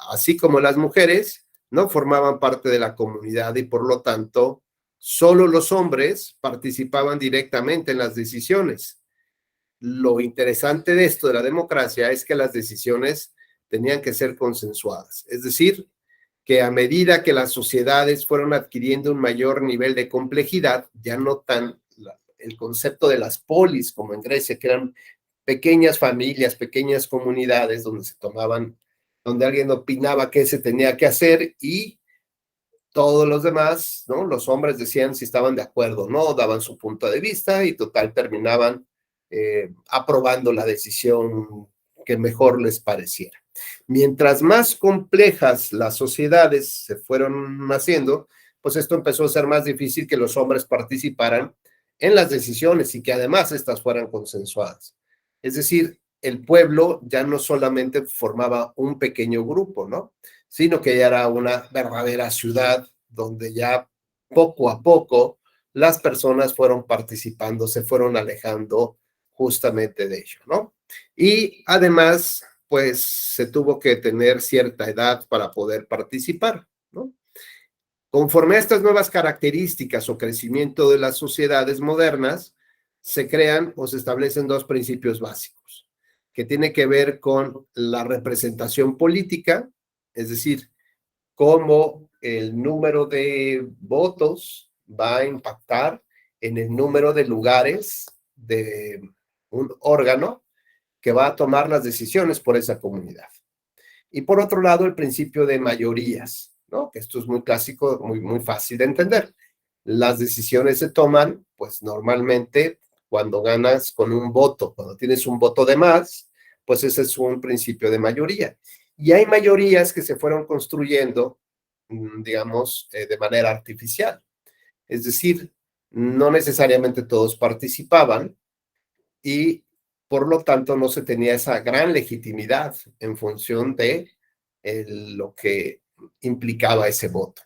Speaker 2: así como las mujeres, no formaban parte de la comunidad y por lo tanto solo los hombres participaban directamente en las decisiones. Lo interesante de esto de la democracia es que las decisiones tenían que ser consensuadas, es decir, que a medida que las sociedades fueron adquiriendo un mayor nivel de complejidad, ya no tan el concepto de las polis como en Grecia, que eran pequeñas familias, pequeñas comunidades donde se tomaban, donde alguien opinaba qué se tenía que hacer y todos los demás, ¿no? Los hombres decían si estaban de acuerdo o no, daban su punto de vista y total terminaban aprobando la decisión que mejor les pareciera. Mientras más complejas las sociedades se fueron haciendo, pues esto empezó a ser más difícil que los hombres participaran en las decisiones y que además estas fueran consensuadas. Es decir, el pueblo ya no solamente formaba un pequeño grupo, ¿no? Sino que ya era una verdadera ciudad donde ya poco a poco las personas fueron participando, se fueron alejando justamente de ello, ¿no? Y además, pues se tuvo que tener cierta edad para poder participar, ¿no? Conforme a estas nuevas características o crecimiento de las sociedades modernas, se crean o se establecen dos principios básicos, que tiene que ver con la representación política, es decir, cómo el número de votos va a impactar en el número de lugares de un órgano que va a tomar las decisiones por esa comunidad. Y por otro lado, el principio de mayorías, ¿no? Que esto es muy clásico, muy fácil de entender. Las decisiones se toman, pues normalmente cuando ganas con un voto, cuando tienes un voto de más, pues ese es un principio de mayoría. Y hay mayorías que se fueron construyendo, digamos, de manera artificial. Es decir, no necesariamente todos participaban y Por lo tanto, no se tenía esa gran legitimidad en función de lo que implicaba ese voto.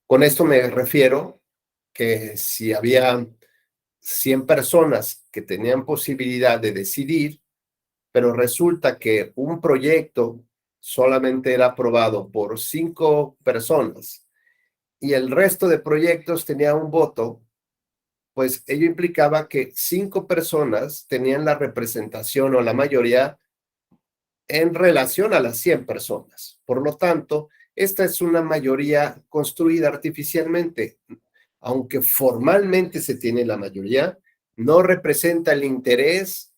Speaker 2: Con esto me refiero que si había 100 personas que tenían posibilidad de decidir, pero resulta que un proyecto solamente era aprobado por 5 personas y el resto de proyectos tenía un voto, pues ello implicaba que 5 personas tenían la representación o la mayoría en relación a las 100 personas. Por lo tanto, esta es una mayoría construida artificialmente. Aunque formalmente se tiene la mayoría, no representa el interés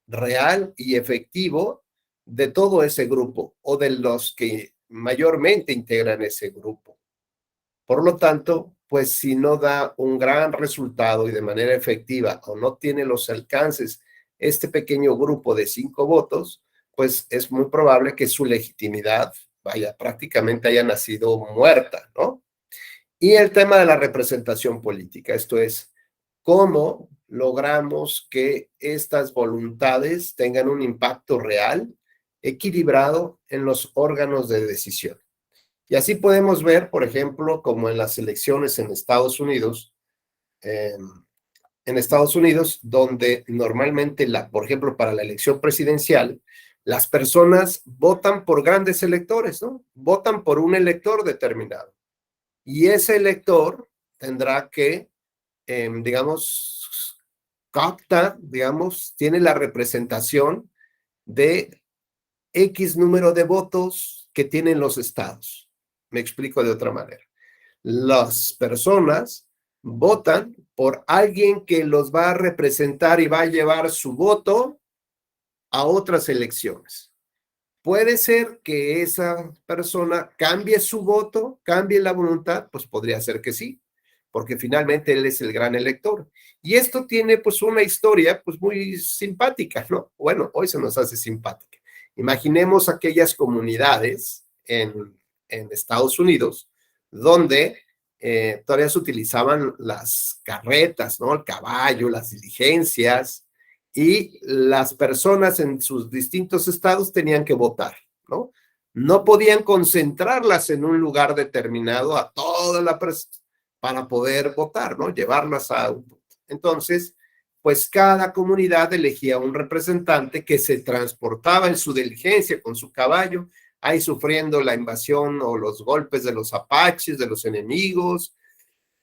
Speaker 2: real y efectivo de todo ese grupo o de los que mayormente integran ese grupo. Por lo tanto, pues si no da un gran resultado y de manera efectiva o no tiene los alcances este pequeño grupo de 5 votos, pues es muy probable que su legitimidad, vaya, prácticamente haya nacido muerta, ¿no? Y el tema de la representación política, esto es, ¿cómo logramos que estas voluntades tengan un impacto real, equilibrado en los órganos de decisión? Y así podemos ver, por ejemplo, como en las elecciones en Estados Unidos, donde normalmente, por ejemplo, para la elección presidencial, las personas votan por grandes electores, ¿no? Votan por un elector determinado. Y ese elector tendrá que, digamos, capta, digamos, tiene la representación de X número de votos que tienen los estados. Me explico de otra manera. Las personas votan por alguien que los va a representar y va a llevar su voto a otras elecciones. Puede ser que esa persona cambie su voto, cambie la voluntad, pues podría ser que sí, porque finalmente él es el gran elector. Y esto tiene pues una historia pues muy simpática, ¿no? Bueno, hoy se nos hace simpática. Imaginemos aquellas comunidades en Estados Unidos donde todavía se utilizaban las carretas, ¿no? El caballo, las diligencias, y las personas en sus distintos estados tenían que votar, ¿no? No podían concentrarlas en un lugar determinado a toda la para poder votar, ¿no? Llevarlas a... Entonces, pues cada comunidad elegía un representante que se transportaba en su diligencia con su caballo, ahí sufriendo la invasión o los golpes de los apaches, de los enemigos,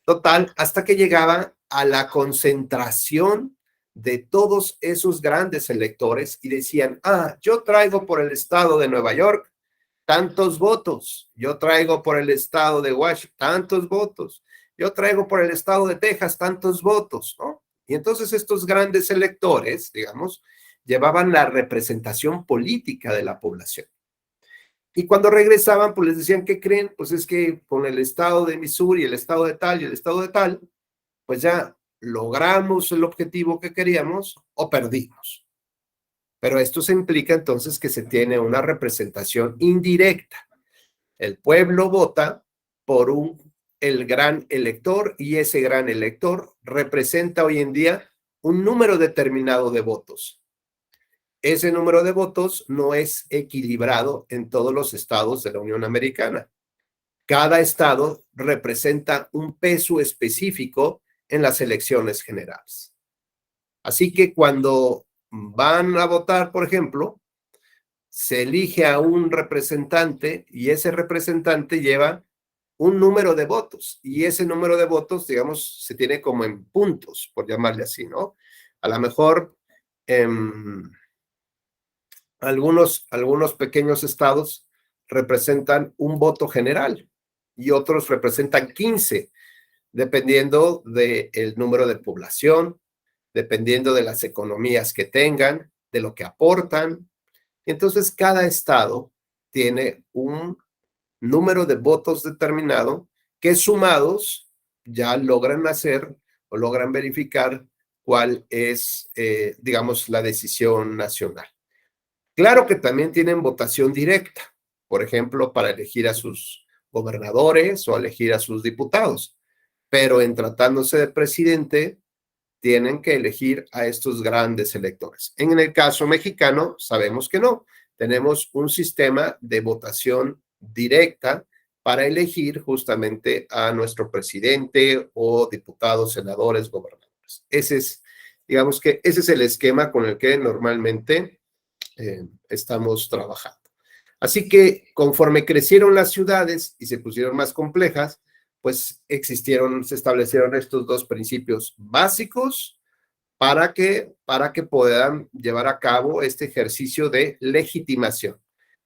Speaker 2: total, hasta que llegaba a la concentración de todos esos grandes electores y decían, yo traigo por el estado de Nueva York tantos votos, yo traigo por el estado de Washington tantos votos, yo traigo por el estado de Texas tantos votos, ¿no? Y entonces estos grandes electores, digamos, llevaban la representación política de la población. Y cuando regresaban, pues les decían, ¿qué creen? Pues es que con el estado de Missouri, el estado de tal y el estado de tal, pues ya logramos el objetivo que queríamos o perdimos. Pero esto se implica entonces que se tiene una representación indirecta. El pueblo vota por el gran elector y ese gran elector representa hoy en día un número determinado de votos. Ese número de votos no es equilibrado en todos los estados de la Unión Americana. Cada estado representa un peso específico en las elecciones generales. Así que cuando van a votar, por ejemplo, se elige a un representante y ese representante lleva un número de votos y ese número de votos, digamos, se tiene como en puntos, por llamarle así, ¿no? A lo mejor algunos pequeños estados representan un voto general y otros representan 15, dependiendo del número de población, dependiendo de las economías que tengan, de lo que aportan. Entonces, cada estado tiene un número de votos determinado que sumados ya logran hacer o logran verificar cuál es, digamos, la decisión nacional. Claro que también tienen votación directa, por ejemplo, para elegir a sus gobernadores o elegir a sus diputados, pero en tratándose de presidente, tienen que elegir a estos grandes electores. En el caso mexicano, sabemos que no. Tenemos un sistema de votación directa para elegir justamente a nuestro presidente o diputados, senadores, gobernadores. Digamos que ese es el esquema con el que normalmente estamos trabajando. Así que conforme crecieron las ciudades y se pusieron más complejas, pues se establecieron estos dos principios básicos para que puedan llevar a cabo este ejercicio de legitimación.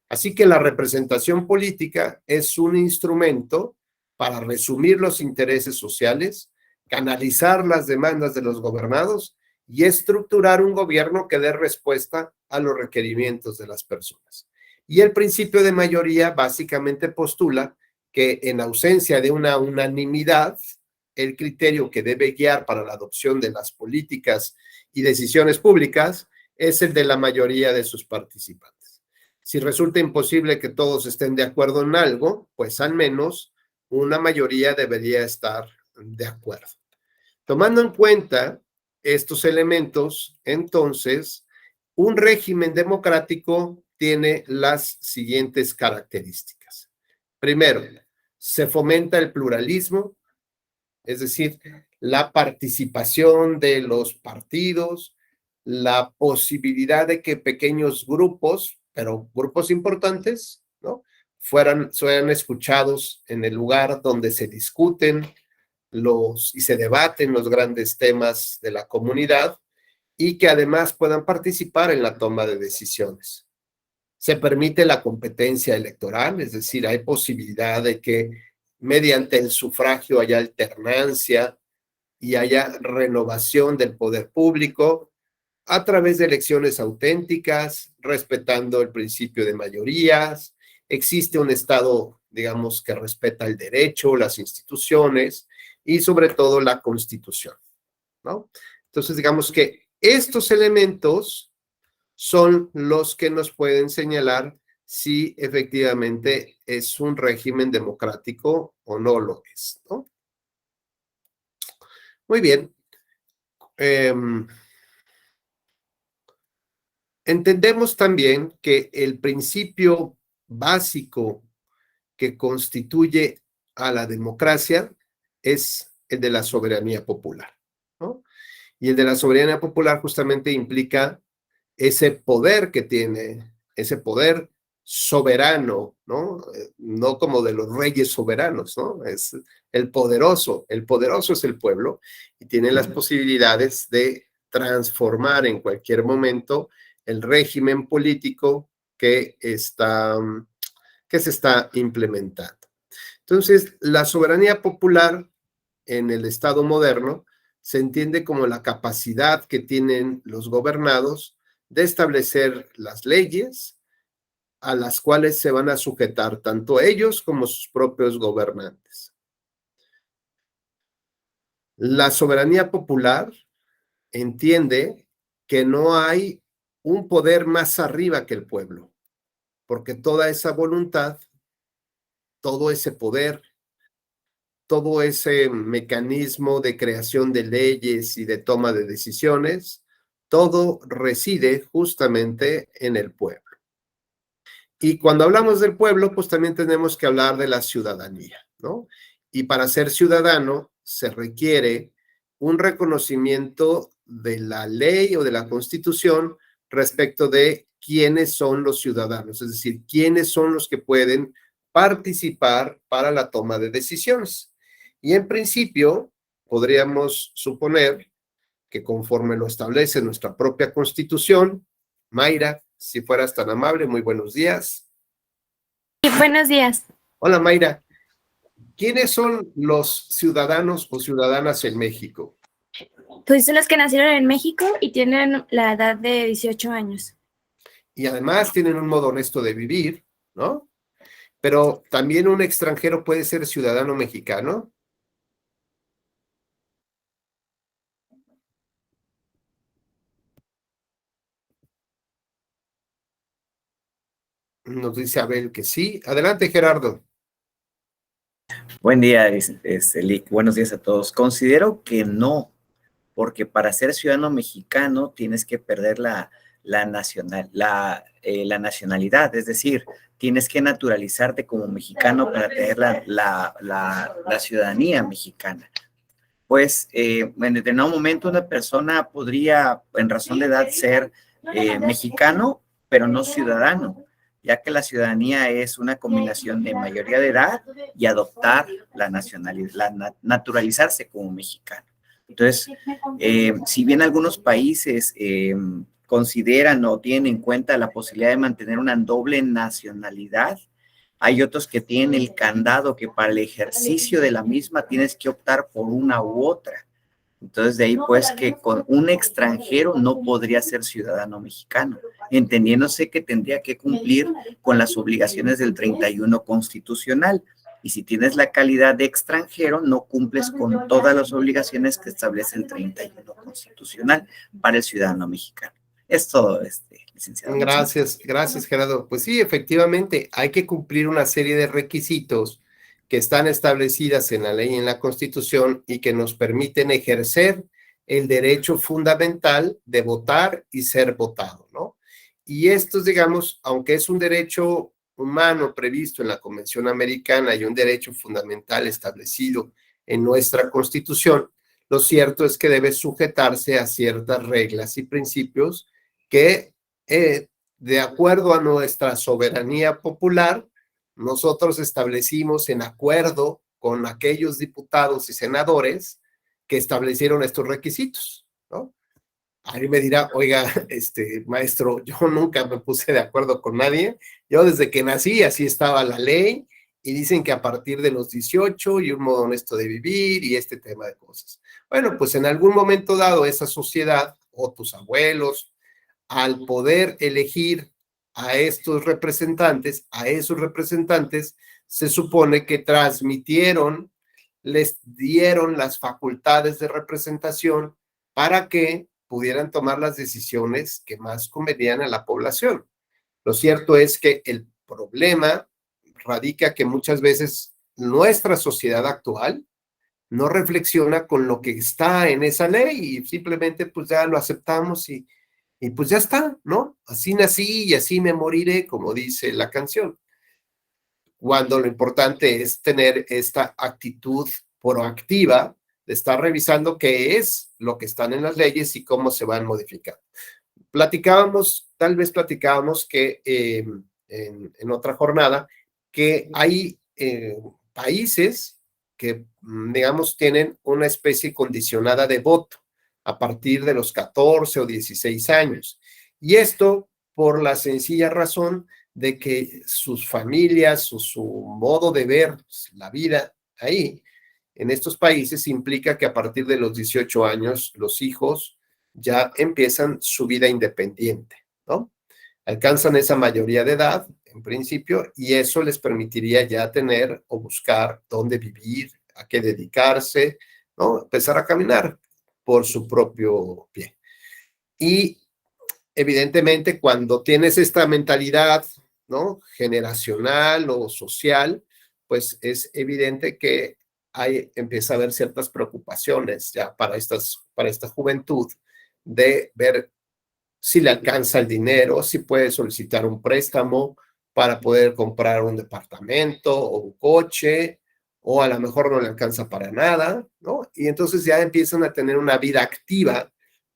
Speaker 2: Así que la representación política es un instrumento para resumir los intereses sociales, canalizar las demandas de los gobernados y estructurar un gobierno que dé respuesta a los requerimientos de las personas. Y el principio de mayoría básicamente postula que en ausencia de una unanimidad, el criterio que debe guiar para la adopción de las políticas y decisiones públicas es el de la mayoría de sus participantes. Si resulta imposible que todos estén de acuerdo en algo, pues al menos una mayoría debería estar de acuerdo. Tomando en cuenta estos elementos, entonces, un régimen democrático tiene las siguientes características. Primero, se fomenta el pluralismo, es decir, la participación de los partidos, la posibilidad de que pequeños grupos, pero grupos importantes, ¿no?, sean escuchados en el lugar donde se discuten y se debaten los grandes temas de la comunidad y que además puedan participar en la toma de decisiones. Se permite la competencia electoral, es decir, hay posibilidad de que mediante el sufragio haya alternancia y haya renovación del poder público a través de elecciones auténticas, respetando el principio de mayorías. Existe un Estado, digamos, que respeta el derecho, las instituciones y sobre todo la Constitución, ¿no? Entonces, digamos que estos elementos son los que nos pueden señalar si efectivamente es un régimen democrático o no lo es, ¿no? Muy bien. Entendemos también que el principio básico que constituye a la democracia es el de la soberanía popular, ¿no? Y el de la soberanía popular justamente implica ese poder que tiene, ese poder soberano, ¿no? No como de los reyes soberanos, ¿no? Es el poderoso es el pueblo y tiene las posibilidades de transformar en cualquier momento el régimen político que se está implementando. Entonces, la soberanía popular en el Estado moderno se entiende como la capacidad que tienen los gobernados de establecer las leyes a las cuales se van a sujetar tanto ellos como sus propios gobernantes. La soberanía popular entiende que no hay un poder más arriba que el pueblo, porque toda esa voluntad, todo ese poder, todo ese mecanismo de creación de leyes y de toma de decisiones, todo reside justamente en el pueblo. Y cuando hablamos del pueblo, pues también tenemos que hablar de la ciudadanía, ¿no? Y para ser ciudadano se requiere un reconocimiento de la ley o de la Constitución respecto de quiénes son los ciudadanos, es decir, quiénes son los que pueden participar para la toma de decisiones. Y en principio, podríamos suponer que conforme lo establece nuestra propia Constitución, Mayra, si fueras tan amable, muy buenos días.
Speaker 3: Sí, buenos días.
Speaker 2: Hola, Mayra. ¿Quiénes son los ciudadanos o ciudadanas en México?
Speaker 3: Pues son los que nacieron en México y tienen la edad de 18 años.
Speaker 2: Y además tienen un modo honesto de vivir, ¿no? Pero también un extranjero puede ser ciudadano mexicano. Nos dice Abel que sí. Adelante, Gerardo.
Speaker 4: Buen día, Lick. Buenos días a todos. Considero que no, porque para ser ciudadano mexicano tienes que perder la nacionalidad, es decir, tienes que naturalizarte como mexicano para tener la ciudadanía mexicana. Pues en determinado momento una persona podría, en razón de edad, ser mexicano, pero no ciudadano, ya que la ciudadanía es una combinación de mayoría de edad y adoptar la nacionalidad, naturalizarse como mexicano. Entonces, si bien algunos países consideran o tienen en cuenta la posibilidad de mantener una doble nacionalidad, hay otros que tienen el candado que para el ejercicio de la misma tienes que optar por una u otra. Entonces, de ahí pues que con un extranjero no podría ser ciudadano mexicano, entendiéndose que tendría que cumplir con las obligaciones del 31 constitucional. Y si tienes la calidad de extranjero, no cumples con todas las obligaciones que establece el 31 constitucional para el ciudadano mexicano. Es todo, licenciado.
Speaker 2: Gracias, Gerardo. Pues sí, efectivamente, hay que cumplir una serie de requisitos que están establecidas en la ley y en la Constitución y que nos permiten ejercer el derecho fundamental de votar y ser votado, ¿no? Y esto, digamos, aunque es un derecho humano previsto en la Convención Americana y un derecho fundamental establecido en nuestra Constitución, lo cierto es que debe sujetarse a ciertas reglas y principios que, de acuerdo a nuestra soberanía popular, nosotros establecimos en acuerdo con aquellos diputados y senadores que establecieron estos requisitos, ¿no? Ahí me dirá, oiga, maestro, yo nunca me puse de acuerdo con nadie. Yo desde que nací así estaba la ley y dicen que a partir de los 18 y un modo honesto de vivir y este tema de cosas. Bueno, pues en algún momento dado esa sociedad o tus abuelos, al poder elegir a esos representantes, se supone que transmitieron, les dieron las facultades de representación para que pudieran tomar las decisiones que más convenían a la población. Lo cierto es que el problema radica que muchas veces nuestra sociedad actual no reflexiona con lo que está en esa ley y simplemente pues ya lo aceptamos y pues ya está, ¿no? Así nací y así me moriré, como dice la canción. Cuando lo importante es tener esta actitud proactiva de estar revisando qué es lo que están en las leyes y cómo se van modificando. Tal vez platicábamos que en otra jornada, que hay países que, digamos, tienen una especie condicionada de voto a partir de los 14 o 16 años. Y esto por la sencilla razón de que sus familias o su modo de ver la vida ahí, en estos países, implica que a partir de los 18 años los hijos ya empiezan su vida independiente, ¿no? Alcanzan esa mayoría de edad, en principio, y eso les permitiría ya tener o buscar dónde vivir, a qué dedicarse, ¿no? Empezar a caminar por su propio pie. Y evidentemente cuando tienes esta mentalidad, ¿no? Generacional o social, pues es evidente que empieza a haber ciertas preocupaciones ya para esta juventud de ver si le alcanza el dinero, si puede solicitar un préstamo para poder comprar un departamento o un coche, o a lo mejor no le alcanza para nada, ¿no? Y entonces ya empiezan a tener una vida activa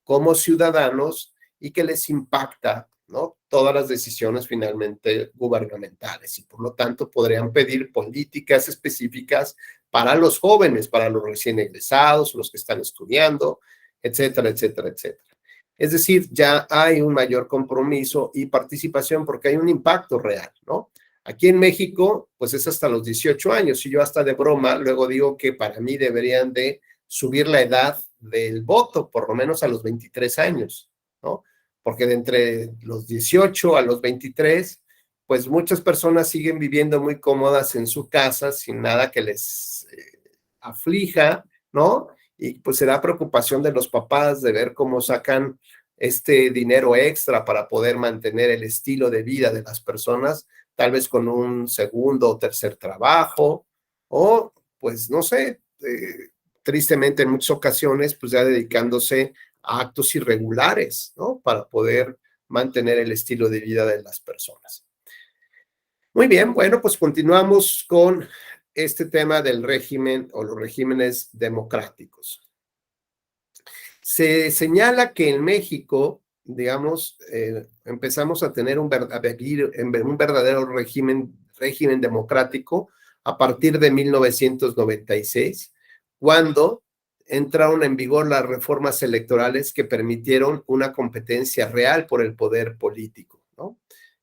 Speaker 2: como ciudadanos y que les impacta, ¿no? Todas las decisiones finalmente gubernamentales y por lo tanto podrían pedir políticas específicas para los jóvenes, para los recién egresados, los que están estudiando, etcétera, etcétera, etcétera. Es decir, ya hay un mayor compromiso y participación porque hay un impacto real, ¿no? Aquí en México, pues es hasta los 18 años y yo hasta de broma luego digo que para mí deberían de subir la edad del voto, por lo menos a los 23 años, ¿no? Porque de entre los 18 a los 23, pues muchas personas siguen viviendo muy cómodas en su casa sin nada que les aflija, ¿no? Y pues será preocupación de los papás de ver cómo sacan este dinero extra para poder mantener el estilo de vida de las personas, tal vez con un segundo o tercer trabajo, o pues no sé, tristemente en muchas ocasiones, pues ya dedicándose a actos irregulares, ¿no? Para poder mantener el estilo de vida de las personas. Muy bien, bueno, pues continuamos con este tema del régimen o los regímenes democráticos. Se señala que en México, digamos, empezamos a tener un verdadero régimen democrático a partir de 1996, cuando entraron en vigor las reformas electorales que permitieron una competencia real por el poder político, ¿no?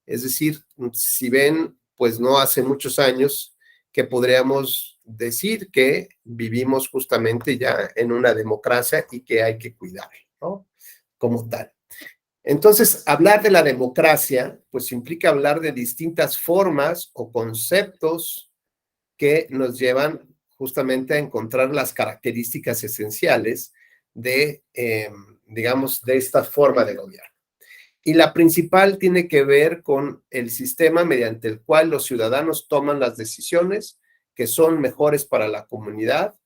Speaker 2: Es decir, si ven, pues no hace muchos años que podríamos decir que vivimos justamente ya en una democracia y que hay que cuidar, ¿no? Como tal. Entonces, hablar de la democracia, pues implica hablar de distintas formas o conceptos que nos llevan justamente a encontrar las características esenciales de, digamos, de esta forma de gobierno. Y la principal tiene que ver con el sistema mediante el cual los ciudadanos toman las decisiones que son mejores para la comunidad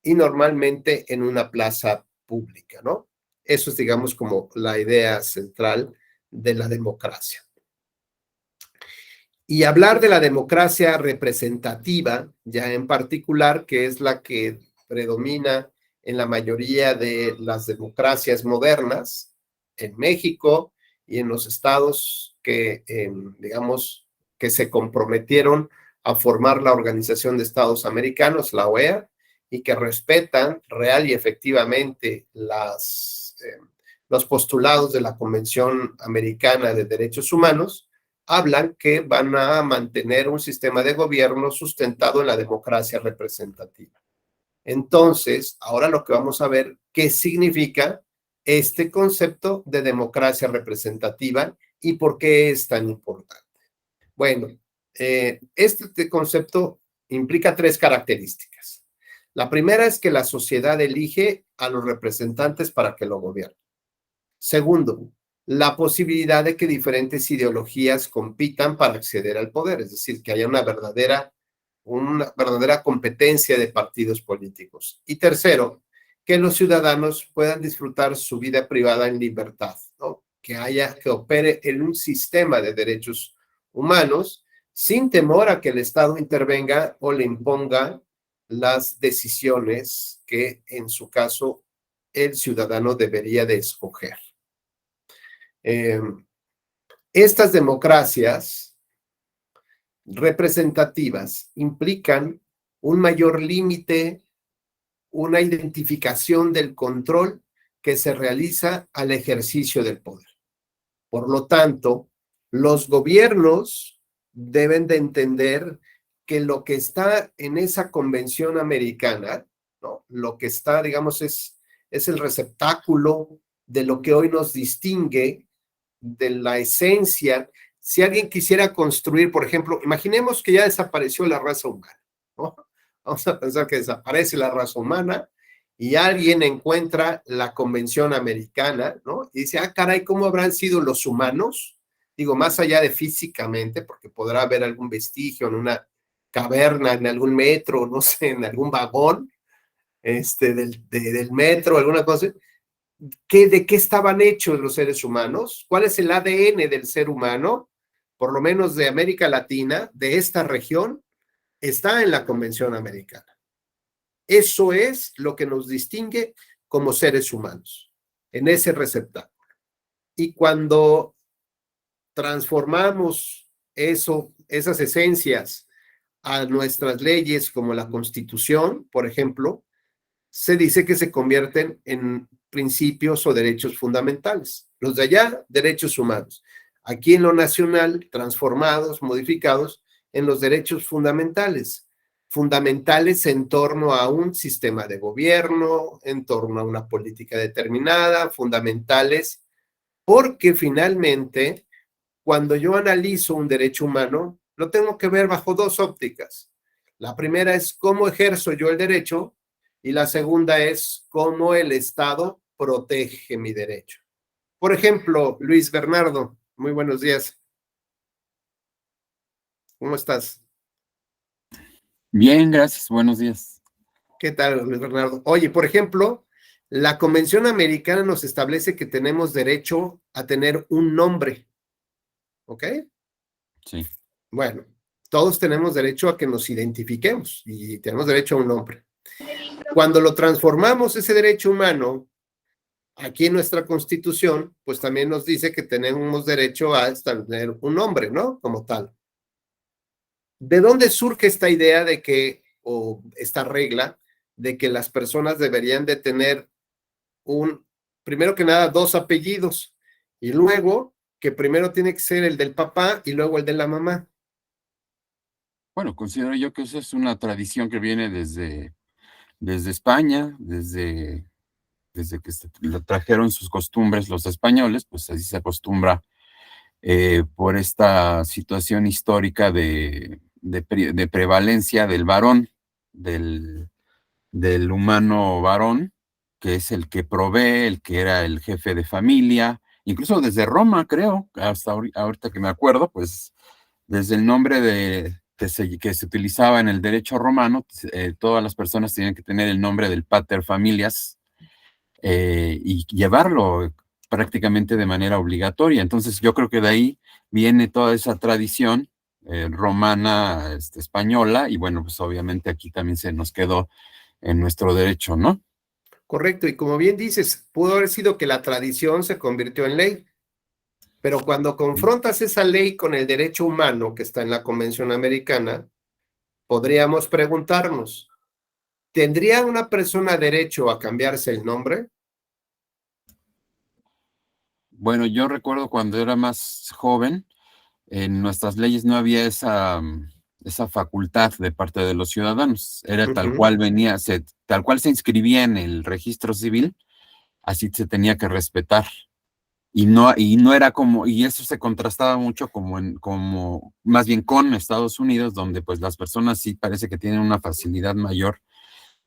Speaker 2: y normalmente en una plaza pública, ¿no? Eso es, digamos, como la idea central de la democracia. Y hablar de la democracia representativa, ya en particular, que es la que predomina en la mayoría de las democracias modernas, en México y en los estados que, digamos, que se comprometieron a formar la Organización de Estados Americanos, la OEA, y que respetan real y efectivamente los postulados de la Convención Americana de Derechos Humanos, hablan que van a mantener un sistema de gobierno sustentado en la democracia representativa. Entonces, ahora lo que vamos a ver, ¿qué significa este concepto de democracia representativa y por qué es tan importante? Bueno, este concepto implica tres características. La primera es que la sociedad elige a los representantes para que lo gobiernen. Segundo, la posibilidad de que diferentes ideologías compitan para acceder al poder, es decir, que haya una verdadera competencia de partidos políticos. Y tercero, que los ciudadanos puedan disfrutar su vida privada en libertad, ¿no? Que opere en un sistema de derechos humanos sin temor a que el Estado intervenga o le imponga las decisiones que, en su caso, el ciudadano debería de escoger. Estas democracias representativas implican un mayor límite, una identificación del control que se realiza al ejercicio del poder. Por lo tanto, los gobiernos deben de entender que lo que está en esa convención americana, ¿no? Lo que está, digamos, es el receptáculo de lo que hoy nos distingue de la esencia. Si alguien quisiera construir, por ejemplo, imaginemos que ya desapareció la raza humana, ¿no? Vamos a pensar que desaparece la raza humana y alguien encuentra la Convención Americana, ¿no? Y dice, caray, ¿cómo habrán sido los humanos? Digo, más allá de físicamente, porque podrá haber algún vestigio en una caverna, en algún metro, no sé, en algún vagón del metro, alguna cosa. ¿De qué estaban hechos los seres humanos? ¿Cuál es el ADN del ser humano? Por lo menos de América Latina, de esta región, está en la Convención Americana. Eso es lo que nos distingue como seres humanos, en ese receptáculo. Y cuando transformamos esas esencias a nuestras leyes, como la Constitución, por ejemplo, se dice que se convierten en principios o derechos fundamentales. Los de allá, derechos humanos. Aquí en lo nacional, transformados, modificados en los derechos fundamentales. Fundamentales en torno a un sistema de gobierno, en torno a una política determinada, fundamentales, porque finalmente, cuando yo analizo un derecho humano, lo tengo que ver bajo dos ópticas. La primera es cómo ejerzo yo el derecho, y la segunda es cómo el Estado protege mi derecho. Por ejemplo, Luis Bernardo, muy buenos días. ¿Cómo estás?
Speaker 5: Bien, gracias. Buenos días.
Speaker 2: ¿Qué tal, Luis Bernardo? Oye, por ejemplo, la Convención Americana nos establece que tenemos derecho a tener un nombre, ¿ok?
Speaker 5: Sí.
Speaker 2: Bueno, todos tenemos derecho a que nos identifiquemos y tenemos derecho a un nombre. Cuando lo transformamos ese derecho humano aquí en nuestra Constitución, pues también nos dice que tenemos derecho a establecer un nombre, ¿no? Como tal. ¿De dónde surge esta idea de que, o esta regla, de que las personas deberían de tener primero que nada, dos apellidos, y luego que primero tiene que ser el del papá y luego el de la mamá?
Speaker 5: Bueno, considero yo que eso es una tradición que viene desde España, desde que lo trajeron sus costumbres los españoles, pues así se acostumbra por esta situación histórica de prevalencia del varón, del humano varón, que es el que provee, el que era el jefe de familia, incluso desde Roma, creo, hasta ahorita que me acuerdo, pues desde el nombre que se utilizaba en el derecho romano, todas las personas tenían que tener el nombre del pater familias y llevarlo prácticamente de manera obligatoria. Entonces yo creo que de ahí viene toda esa tradición romana, española, y bueno, pues obviamente aquí también se nos quedó en nuestro derecho, ¿no?
Speaker 2: Correcto, y como bien dices, pudo haber sido que la tradición se convirtió en ley, pero cuando confrontas esa ley con el derecho humano que está en la Convención Americana, podríamos preguntarnos, ¿tendría una persona derecho a cambiarse el nombre?
Speaker 5: Bueno, yo recuerdo cuando era más joven, en nuestras leyes no había esa facultad de parte de los ciudadanos. Era tal cual tal cual se inscribía en el registro civil, así se tenía que respetar. Y no era y eso se contrastaba mucho como más bien con Estados Unidos, donde pues las personas sí parece que tienen una facilidad mayor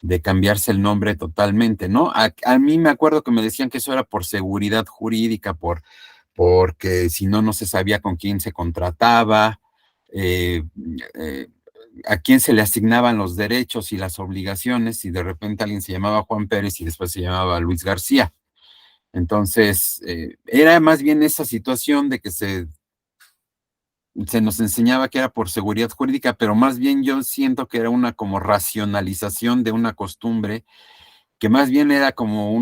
Speaker 5: de cambiarse el nombre totalmente, ¿no? A mí me acuerdo que me decían que eso era por seguridad jurídica, porque si no, no se sabía con quién se contrataba, eh, eh, a quién se le asignaban los derechos y las obligaciones, y de repente alguien se llamaba Juan Pérez y después se llamaba Luis García. Entonces, era más bien esa situación de que se nos enseñaba que era por seguridad jurídica, pero más bien yo siento que era una como racionalización de una costumbre, que más bien era como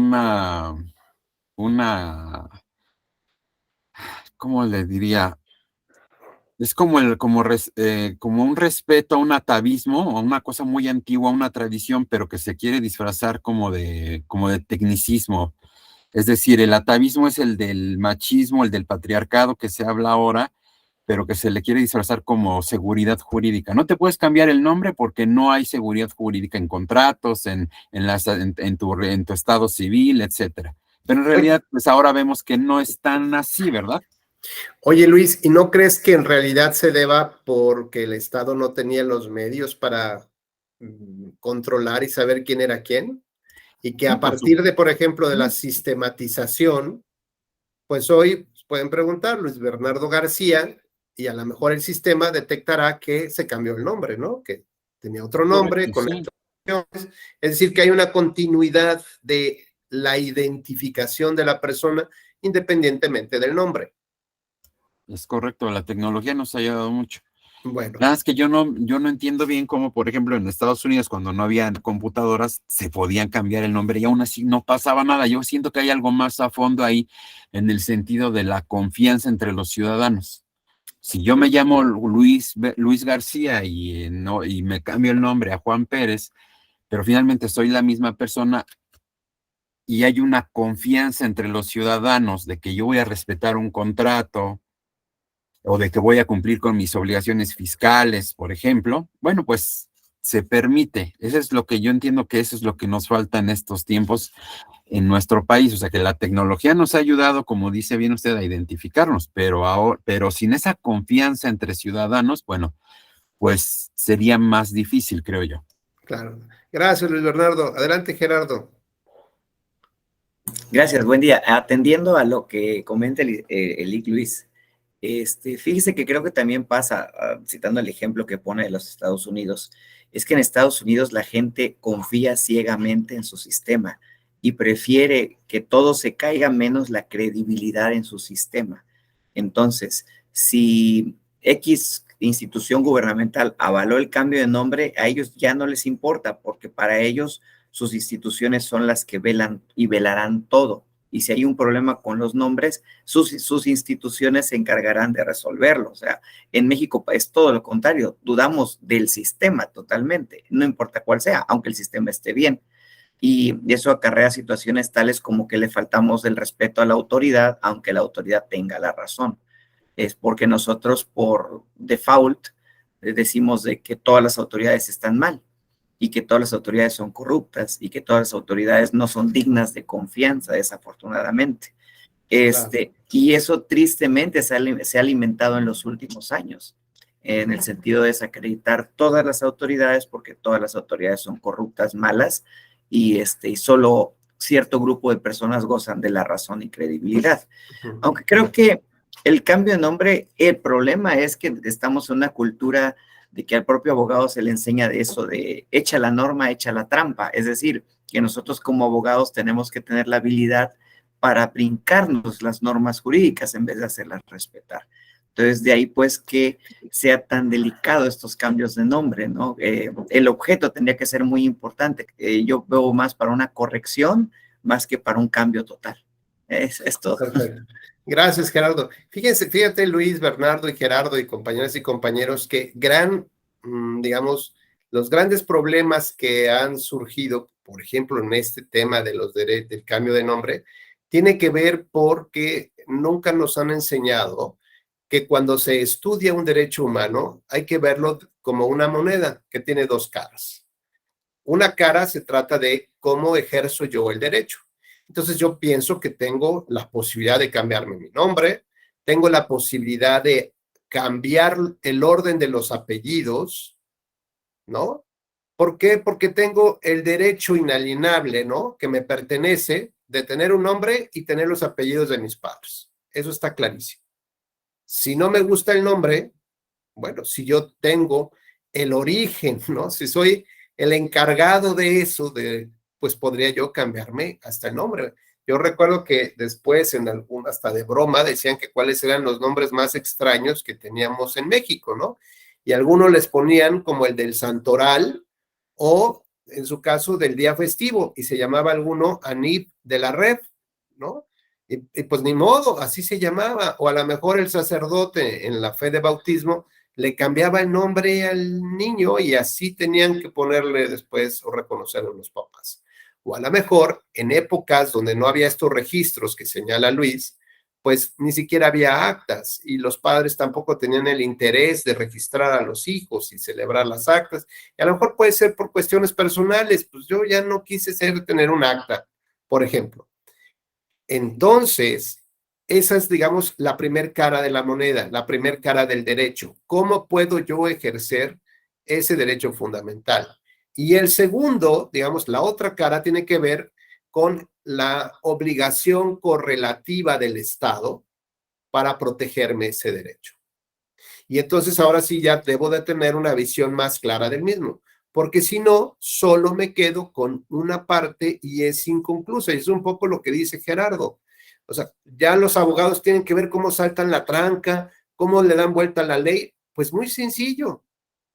Speaker 5: ¿cómo le diría? Es como un respeto a un atavismo, o una cosa muy antigua, una tradición, pero que se quiere disfrazar como de tecnicismo. Es decir, el atavismo es el del machismo, el del patriarcado que se habla ahora, pero que se le quiere disfrazar como seguridad jurídica. No te puedes cambiar el nombre porque no hay seguridad jurídica en contratos, en tu estado civil, etcétera. Pero en realidad, pues ahora vemos que no es tan así, ¿verdad?
Speaker 2: Oye, Luis, ¿y no crees que en realidad se deba porque el Estado no tenía los medios para controlar y saber quién era quién? Y que a partir de, por ejemplo, de la sistematización, pues hoy pueden preguntar Luis Bernardo García y a lo mejor el sistema detectará que se cambió el nombre, ¿no? Que tenía otro nombre, con
Speaker 5: Sí.
Speaker 2: opciones. Es decir, que hay una continuidad de la identificación de la persona independientemente del nombre.
Speaker 5: Es correcto, la tecnología nos ha ayudado mucho.
Speaker 2: Bueno,
Speaker 5: Nada más que yo no entiendo bien cómo, por ejemplo, en Estados Unidos, cuando no había computadoras, se podían cambiar el nombre y aún así no pasaba nada. Yo siento que hay algo más a fondo ahí en el sentido de la confianza entre los ciudadanos. Si yo me llamo Luis García y me cambio el nombre a Juan Pérez, pero finalmente soy la misma persona y hay una confianza entre los ciudadanos de que yo voy a respetar un contrato o de que voy a cumplir con mis obligaciones fiscales, por ejemplo, bueno, pues se permite. Eso es lo que yo entiendo que eso es lo que nos falta en estos tiempos en nuestro país. O sea, que la tecnología nos ha ayudado, como dice bien usted, a identificarnos, pero sin esa confianza entre ciudadanos, bueno, pues sería más difícil, creo yo.
Speaker 2: claro. Gracias, Luis Bernardo. Adelante, Gerardo.
Speaker 4: Gracias, buen día. Atendiendo a lo que comenta el IC Luis, fíjese que creo que también pasa, citando el ejemplo que pone de los Estados Unidos, es que en Estados Unidos la gente confía ciegamente en su sistema y prefiere que todo se caiga menos la credibilidad en su sistema. Entonces, si X institución gubernamental avaló el cambio de nombre, a ellos ya no les importa, porque para ellos sus instituciones son las que velan y velarán todo. Y si hay un problema con los nombres, sus instituciones se encargarán de resolverlo. O sea, en México es todo lo contrario, dudamos del sistema totalmente, no importa cuál sea, aunque el sistema esté bien. Y eso acarrea situaciones tales como que le faltamos el respeto a la autoridad, aunque la autoridad tenga la razón. Es porque nosotros por default decimos de que todas las autoridades están mal y que todas las autoridades son corruptas y que todas las autoridades no son dignas de confianza, desafortunadamente. Y eso tristemente se ha alimentado en los últimos años, en el sentido de desacreditar todas las autoridades porque todas las autoridades son corruptas, malas, y solo cierto grupo de personas gozan de la razón y credibilidad. Aunque creo que el cambio de nombre, el problema es que estamos en una cultura de que al propio abogado se le enseña de eso, de echa la norma, echa la trampa. Es decir, que nosotros como abogados tenemos que tener la habilidad para brincarnos las normas jurídicas en vez de hacerlas respetar. Entonces, de ahí pues que sea tan delicado estos cambios de nombre, ¿no? El objeto tendría que ser muy importante. Yo veo más para una corrección más que para un cambio total. Es todo.
Speaker 2: Perfecto. Gracias, Gerardo. Fíjate, Luis, Bernardo y Gerardo y compañeras y compañeros, que digamos, los grandes problemas que han surgido, por ejemplo, en este tema de del cambio de nombre, tiene que ver porque nunca nos han enseñado que cuando se estudia un derecho humano hay que verlo como una moneda que tiene dos caras. Una cara se trata de cómo ejerzo yo el derecho. Entonces yo pienso que tengo la posibilidad de cambiarme mi nombre, tengo la posibilidad de cambiar el orden de los apellidos, ¿no? ¿Por qué? Porque tengo el derecho inalienable, ¿no? Que me pertenece de tener un nombre y tener los apellidos de mis padres. Eso está clarísimo. Si no me gusta el nombre, bueno, si yo tengo el origen, ¿no? Si soy el encargado de eso, pues podría yo cambiarme hasta el nombre. Yo recuerdo que después, hasta de broma, decían que cuáles eran los nombres más extraños que teníamos en México, ¿no? Y algunos les ponían como el del Santoral o, en su caso, del día festivo, y se llamaba alguno Anib de la Red, ¿no? Y pues ni modo, así se llamaba. O a lo mejor el sacerdote en la fe de bautismo le cambiaba el nombre al niño y así tenían que ponerle después o reconocerlo los papás. O a lo mejor en épocas donde no había estos registros que señala Luis, pues ni siquiera había actas y los padres tampoco tenían el interés de registrar a los hijos y celebrar las actas. Y a lo mejor puede ser por cuestiones personales, pues yo ya no quise tener un acta, por ejemplo. Entonces, esa es, digamos, la primer cara de la moneda, la primer cara del derecho. ¿Cómo puedo yo ejercer ese derecho fundamental? Y el segundo, digamos, la otra cara tiene que ver con la obligación correlativa del Estado para protegerme ese derecho. Y entonces ahora sí ya debo de tener una visión más clara del mismo, porque si no, solo me quedo con una parte y es inconclusa. Y es un poco lo que dice Gerardo. O sea, ya los abogados tienen que ver cómo saltan la tranca, cómo le dan vuelta a la ley. Pues muy sencillo.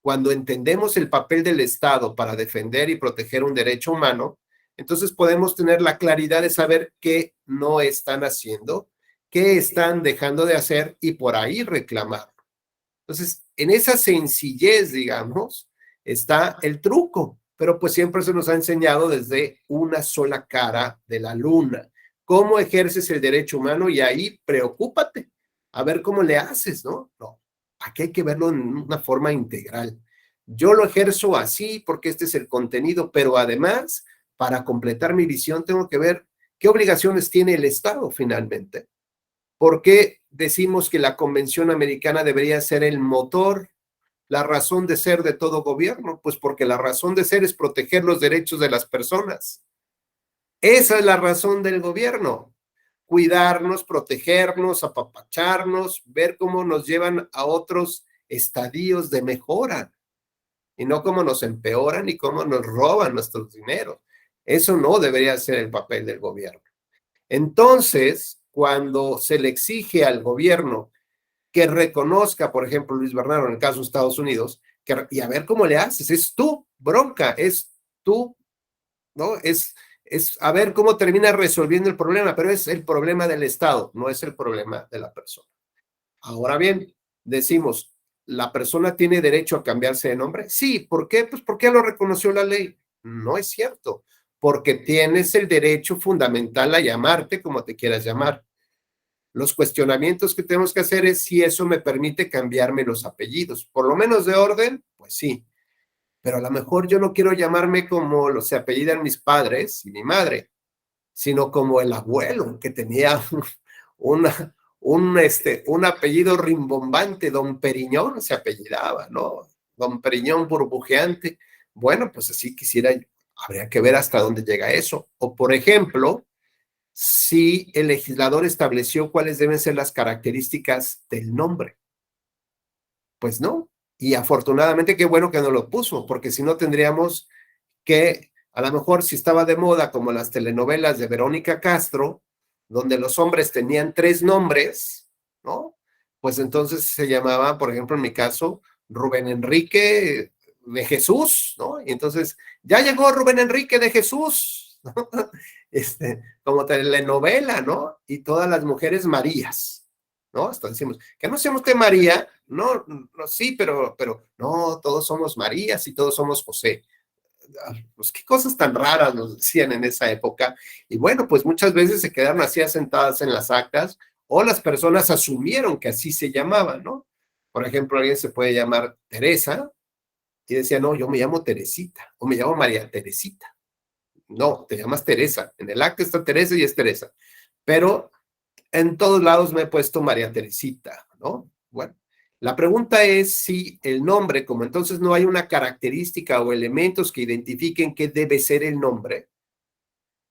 Speaker 2: Cuando entendemos el papel del Estado para defender y proteger un derecho humano, entonces podemos tener la claridad de saber qué no están haciendo, qué están dejando de hacer y por ahí reclamar. Entonces, en esa sencillez, digamos, está el truco, pero pues siempre se nos ha enseñado desde una sola cara de la luna. ¿Cómo ejerces el derecho humano? Y ahí preocúpate, a ver cómo le haces, ¿no? No, aquí hay que verlo en una forma integral. Yo lo ejerzo así porque este es el contenido, pero además, para completar mi visión, tengo que ver qué obligaciones tiene el Estado finalmente. ¿Por qué decimos que la Convención Americana debería ser el motor, la razón de ser de todo gobierno? Pues porque la razón de ser es proteger los derechos de las personas. Esa es la razón del gobierno. Cuidarnos, protegernos, apapacharnos, ver cómo nos llevan a otros estadios de mejora. y no cómo nos empeoran y cómo nos roban nuestros dineros. Eso no debería ser el papel del gobierno. Entonces, cuando se le exige al gobierno que reconozca, por ejemplo, Luis Bernardo, en el caso de Estados Unidos, y a ver cómo le haces, es tu bronca, es tu, ¿no? Es a ver cómo termina resolviendo el problema, pero es el problema del Estado, no es el problema de la persona. Ahora bien, decimos, ¿la persona tiene derecho a cambiarse de nombre? Sí, ¿por qué? Pues porque ya lo reconoció la ley. No es cierto, porque tienes el derecho fundamental a llamarte como te quieras llamar. Los cuestionamientos que tenemos que hacer es si eso me permite cambiarme los apellidos. Por lo menos de orden, pues sí. Pero a lo mejor yo no quiero llamarme como se apellidan mis padres y mi madre, sino como el abuelo que tenía un apellido rimbombante, Don Periñón se apellidaba, ¿no? Don Periñón burbujeante. Bueno, pues así habría que ver hasta dónde llega eso. O por ejemplo, si el legislador estableció cuáles deben ser las características del nombre. Pues no. Y afortunadamente qué bueno que no lo puso, porque si no tendríamos que, a lo mejor si estaba de moda como las telenovelas de Verónica Castro, donde los hombres tenían 3 nombres, ¿no? Pues entonces se llamaba, por ejemplo, en mi caso, Rubén Enrique de Jesús, ¿no? Y entonces, ya llegó Rubén Enrique de Jesús, ¿no? Como telenovela, ¿no? Y todas las mujeres Marías, ¿no? Hasta decimos, que no sea usted María, no, sí, pero no, todos somos Marías y todos somos José. Pues qué cosas tan raras nos decían en esa época. Y bueno, pues muchas veces se quedaron así asentadas en las actas o las personas asumieron que así se llamaban, ¿no? Por ejemplo, alguien se puede llamar Teresa y decía, no, yo me llamo Teresita o me llamo María Teresita. No, te llamas Teresa. En el acta está Teresa y es Teresa. Pero en todos lados me he puesto María Teresita, ¿no? Bueno, la pregunta es si el nombre, como entonces no hay una característica o elementos que identifiquen qué debe ser el nombre,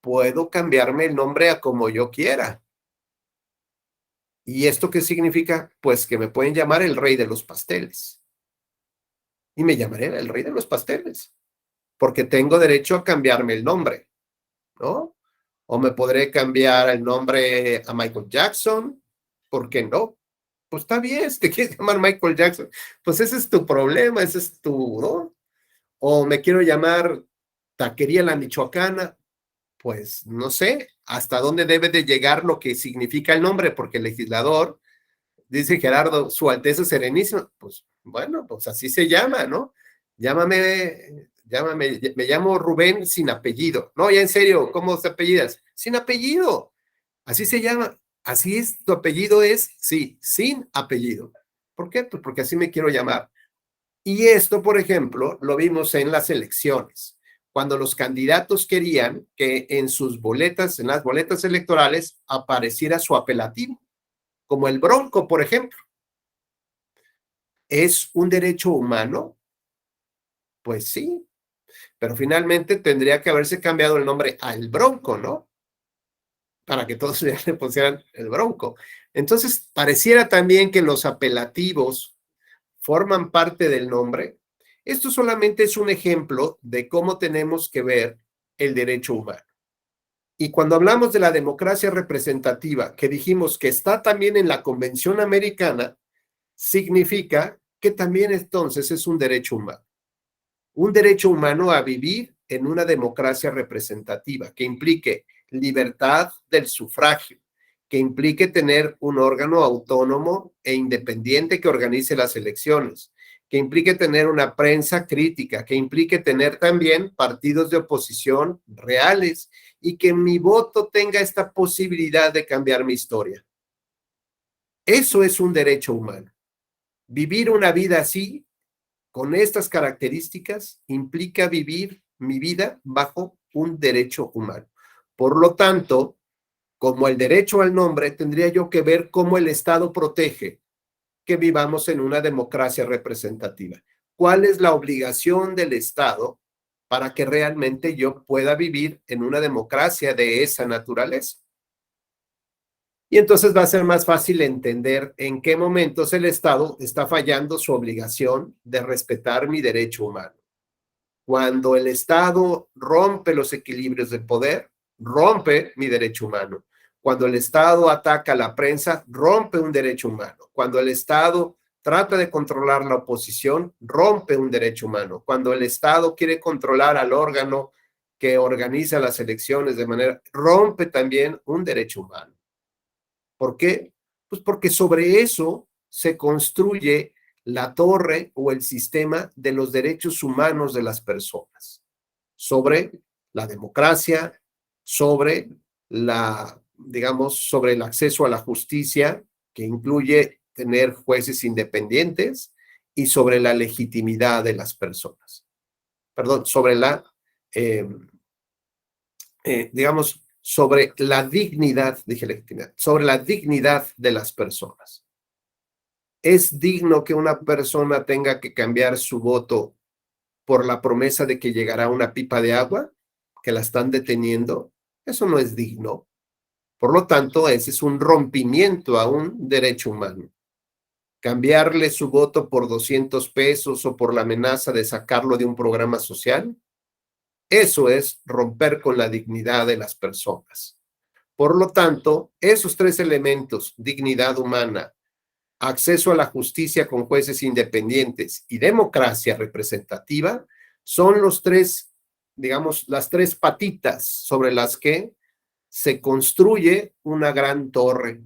Speaker 2: puedo cambiarme el nombre a como yo quiera. ¿Y esto qué significa? Pues que me pueden llamar el rey de los pasteles. Y me llamaré el rey de los pasteles, porque tengo derecho a cambiarme el nombre, ¿no? O me podré cambiar el nombre a Michael Jackson, ¿por qué no? Pues está bien, si te quieres llamar Michael Jackson, pues ese es tu problema, ese es tu, ¿no? O me quiero llamar Taquería La Michoacana, pues no sé hasta dónde debe de llegar lo que significa el nombre, porque el legislador, dice Gerardo, Su Alteza Serenísima, pues bueno, pues así se llama, ¿no? Llámame, me llamo Rubén sin apellido. No, ya en serio, ¿cómo te apellidas? Sin apellido, así se llama. Así es, tu apellido es, sí, sin apellido. ¿Por qué? Pues porque así me quiero llamar. Y esto, por ejemplo, lo vimos en las elecciones, cuando los candidatos querían que en sus boletas, en las boletas electorales, apareciera su apelativo, como el Bronco, por ejemplo. ¿Es un derecho humano? Pues sí, pero finalmente tendría que haberse cambiado el nombre al Bronco, ¿no? Para que todos le pusieran el Bronco. Entonces, pareciera también que los apelativos forman parte del nombre. Esto solamente es un ejemplo de cómo tenemos que ver el derecho humano. Y cuando hablamos de la democracia representativa, que dijimos que está también en la Convención Americana, significa que también entonces es un derecho humano. Un derecho humano a vivir en una democracia representativa que implique libertad del sufragio, que implique tener un órgano autónomo e independiente que organice las elecciones, que implique tener una prensa crítica, que implique tener también partidos de oposición reales y que mi voto tenga esta posibilidad de cambiar mi historia. Eso es un derecho humano. Vivir una vida así, con estas características, implica vivir mi vida bajo un derecho humano. Por lo tanto, como el derecho al nombre, tendría yo que ver cómo el Estado protege que vivamos en una democracia representativa. ¿Cuál es la obligación del Estado para que realmente yo pueda vivir en una democracia de esa naturaleza? Y entonces va a ser más fácil entender en qué momentos el Estado está fallando su obligación de respetar mi derecho humano. Cuando el Estado rompe los equilibrios del poder, rompe mi derecho humano. Cuando el Estado ataca a la prensa, rompe un derecho humano. Cuando el Estado trata de controlar la oposición, rompe un derecho humano. Cuando el Estado quiere controlar al órgano que organiza las elecciones de manera, rompe también un derecho humano. ¿Por qué? Pues porque sobre eso se construye la torre o el sistema de los derechos humanos de las personas, sobre la democracia, sobre sobre el acceso a la justicia, que incluye tener jueces independientes, y sobre la legitimidad de las personas. Perdón, sobre sobre la dignidad, dije legitimidad, sobre la dignidad de las personas. ¿Es digno que una persona tenga que cambiar su voto por la promesa de que llegará una pipa de agua, que la están deteniendo? Eso no es digno. Por lo tanto, ese es un rompimiento a un derecho humano. Cambiarle su voto por 200 pesos o por la amenaza de sacarlo de un programa social, eso es romper con la dignidad de las personas. Por lo tanto, esos tres elementos, dignidad humana, acceso a la justicia con jueces independientes y democracia representativa, son los tres, digamos, las tres patitas sobre las que se construye una gran torre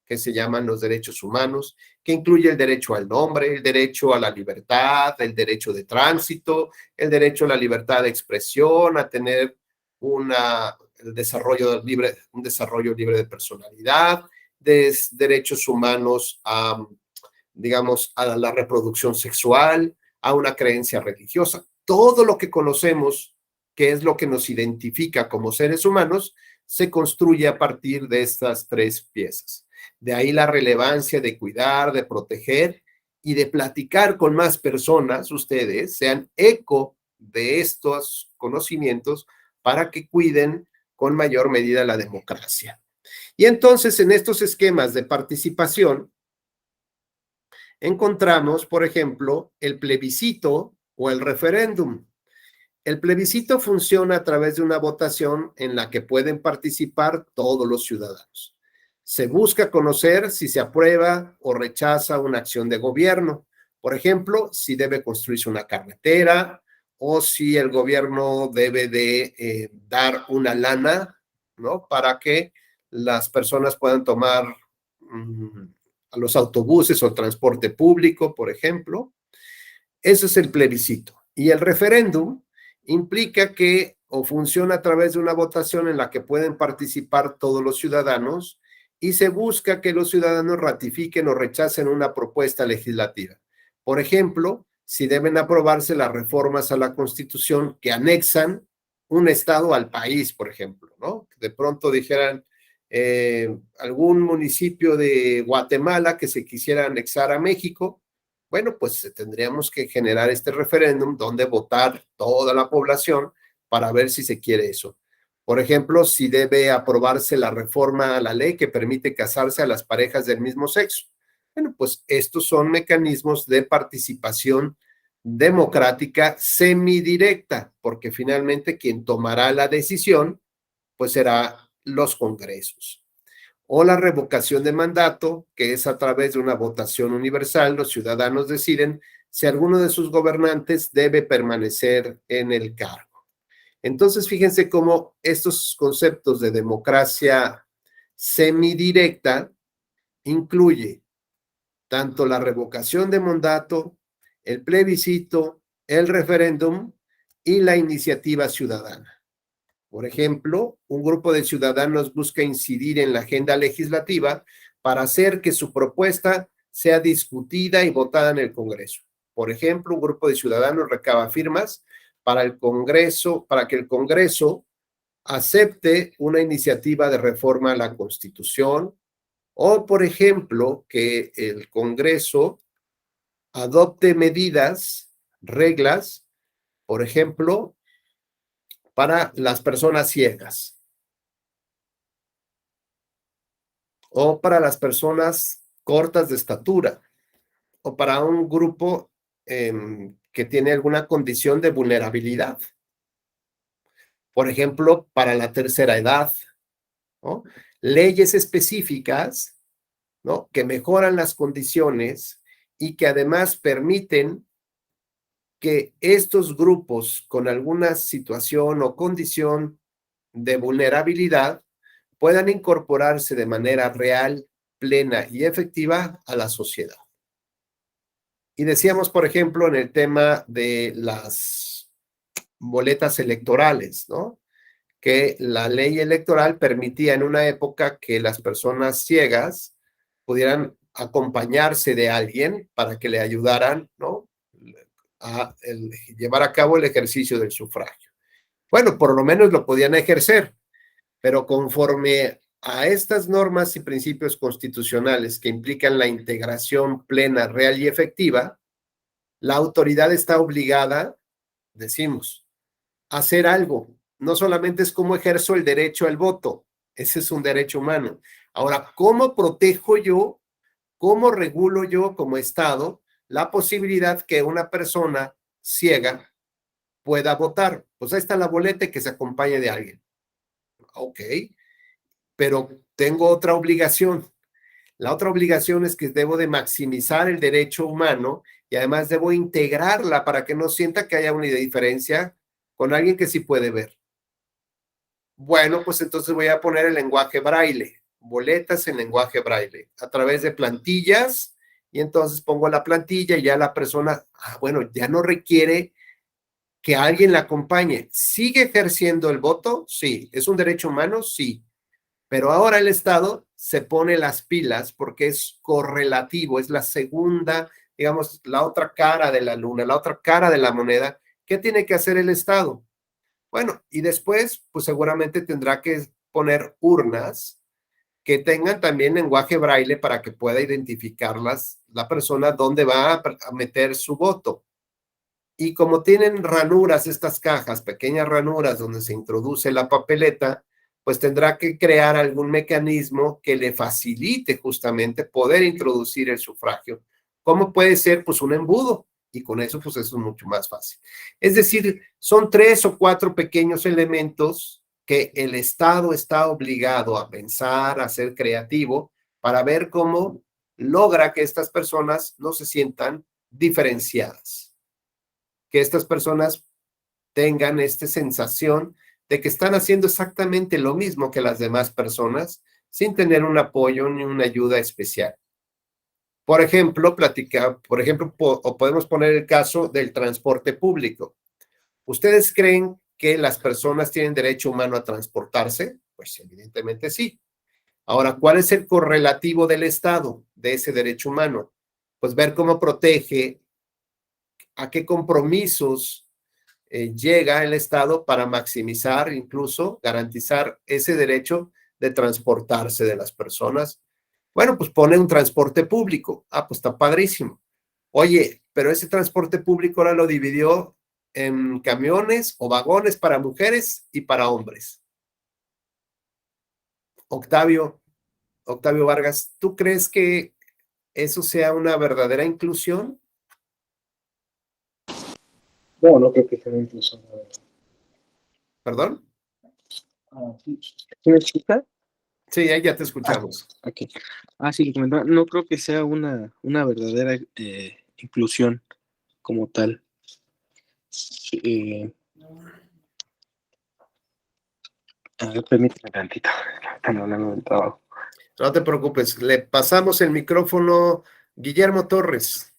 Speaker 2: que se llaman los derechos humanos, que incluye el derecho al nombre, el derecho a la libertad, el derecho de tránsito, el derecho a la libertad de expresión, a tener un desarrollo libre de personalidad, derechos humanos a, digamos, a la reproducción sexual, a una creencia religiosa. Todo lo que conocemos, que es lo que nos identifica como seres humanos, se construye a partir de estas tres piezas. De ahí la relevancia de cuidar, de proteger y de platicar con más personas, ustedes, sean eco de estos conocimientos para que cuiden con mayor medida la democracia. Y entonces, en estos esquemas de participación, encontramos, por ejemplo, el plebiscito o el referéndum. El plebiscito funciona a través de una votación en la que pueden participar todos los ciudadanos. Se busca conocer si se aprueba o rechaza una acción de gobierno. Por ejemplo, si debe construirse una carretera o si el gobierno debe de dar una lana, ¿no?, para que las personas puedan tomar a los autobuses o transporte público, por ejemplo. Ese es el plebiscito. Y el referéndum implica que o funciona a través de una votación en la que pueden participar todos los ciudadanos y se busca que los ciudadanos ratifiquen o rechacen una propuesta legislativa. Por ejemplo, si deben aprobarse las reformas a la Constitución que anexan un estado al país, por ejemplo, ¿no? De pronto dijeran algún municipio de Guatemala que se quisiera anexar a México. Bueno, pues tendríamos que generar este referéndum donde votar toda la población para ver si se quiere eso. Por ejemplo, si debe aprobarse la reforma a la ley que permite casarse a las parejas del mismo sexo. Bueno, pues estos son mecanismos de participación democrática semidirecta, porque finalmente quien tomará la decisión, pues será los congresos. O la revocación de mandato, que es a través de una votación universal, los ciudadanos deciden si alguno de sus gobernantes debe permanecer en el cargo. Entonces, fíjense cómo estos conceptos de democracia semidirecta incluye tanto la revocación de mandato, el plebiscito, el referéndum y la iniciativa ciudadana. Por ejemplo, un grupo de ciudadanos busca incidir en la agenda legislativa para hacer que su propuesta sea discutida y votada en el Congreso. Por ejemplo, un grupo de ciudadanos recaba firmas para que el Congreso acepte una iniciativa de reforma a la Constitución, o, por ejemplo, que el Congreso adopte medidas, reglas, por ejemplo, para las personas ciegas, o para las personas cortas de estatura, o para un grupo que tiene alguna condición de vulnerabilidad. Por ejemplo, para la tercera edad, ¿no? Leyes específicas, ¿no?, que mejoran las condiciones y que además permiten que estos grupos con alguna situación o condición de vulnerabilidad puedan incorporarse de manera real, plena y efectiva a la sociedad. Y decíamos, por ejemplo, en el tema de las boletas electorales, ¿no?, que la ley electoral permitía en una época que las personas ciegas pudieran acompañarse de alguien para que le ayudaran, ¿no?, a llevar a cabo el ejercicio del sufragio. Bueno, por lo menos lo podían ejercer, pero conforme a estas normas y principios constitucionales que implican la integración plena, real y efectiva, la autoridad está obligada, decimos, a hacer algo. No solamente es cómo ejerzo el derecho al voto, ese es un derecho humano. Ahora, ¿cómo protejo yo, cómo regulo yo como Estado la posibilidad que una persona ciega pueda votar? Pues ahí está la boleta y que se acompañe de alguien. Ok, pero tengo otra obligación. La otra obligación es que debo de maximizar el derecho humano y además debo integrarla para que no sienta que haya una diferencia con alguien que sí puede ver. Bueno, pues entonces voy a poner el lenguaje braille, boletas en lenguaje braille, a través de plantillas, y entonces pongo la plantilla y ya la persona, bueno, ya no requiere que alguien la acompañe. ¿Sigue ejerciendo el voto? Sí. ¿Es un derecho humano? Sí. Pero ahora el Estado se pone las pilas porque es correlativo, es la segunda, digamos, la otra cara de la luna, la otra cara de la moneda. ¿Qué tiene que hacer el Estado? Bueno, y después, pues seguramente tendrá que poner urnas que tengan también lenguaje braille para que pueda identificarlas la persona dónde va a meter su voto. Y como tienen ranuras estas cajas, pequeñas ranuras donde se introduce la papeleta, pues tendrá que crear algún mecanismo que le facilite justamente poder introducir el sufragio. ¿Cómo puede ser? Pues un embudo. Y con eso, pues eso es mucho más fácil. Es decir, son 3 o 4 pequeños elementos que el Estado está obligado a pensar, a ser creativo, para ver cómo logra que estas personas no se sientan diferenciadas. Que estas personas tengan esta sensación de que están haciendo exactamente lo mismo que las demás personas, sin tener un apoyo ni una ayuda especial. Por ejemplo, o podemos poner el caso del transporte público. ¿Ustedes creen que las personas tienen derecho humano a transportarse? Pues evidentemente sí. Ahora, ¿cuál es el correlativo del Estado de ese derecho humano? Pues ver cómo protege, a qué compromisos llega el Estado para maximizar, incluso garantizar ese derecho de transportarse de las personas. Bueno, pues pone un transporte público. Pues está padrísimo. Oye, pero ese transporte público ahora lo dividió en camiones o vagones para mujeres y para hombres. Octavio Vargas, ¿tú crees que eso sea una verdadera inclusión?
Speaker 6: No, no creo que sea una inclusión.
Speaker 2: ¿Perdón?
Speaker 6: ¿Sí me escucha?
Speaker 2: Sí, ahí ya te escuchamos.
Speaker 6: Okay. Sí, comentaba, no creo que sea una verdadera inclusión como tal. A ver, permíteme tantito. Están hablando del trabajo.
Speaker 2: No te preocupes, le pasamos el micrófono a Guillermo Torres.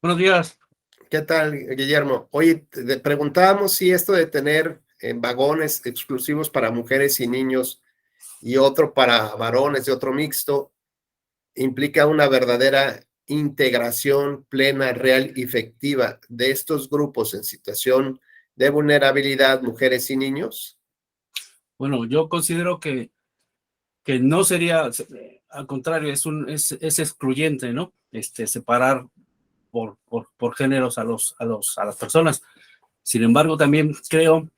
Speaker 7: Buenos días.
Speaker 2: ¿Qué tal, Guillermo? Oye, te preguntábamos si esto de tener vagones exclusivos para mujeres y niños y otro para varones de otro mixto implica una verdadera integración plena, real y efectiva de estos grupos en situación de vulnerabilidad, mujeres y niños.
Speaker 7: Bueno, yo considero que no sería, al contrario, es excluyente, ¿no? Separar por géneros a las personas. Sin embargo, también creo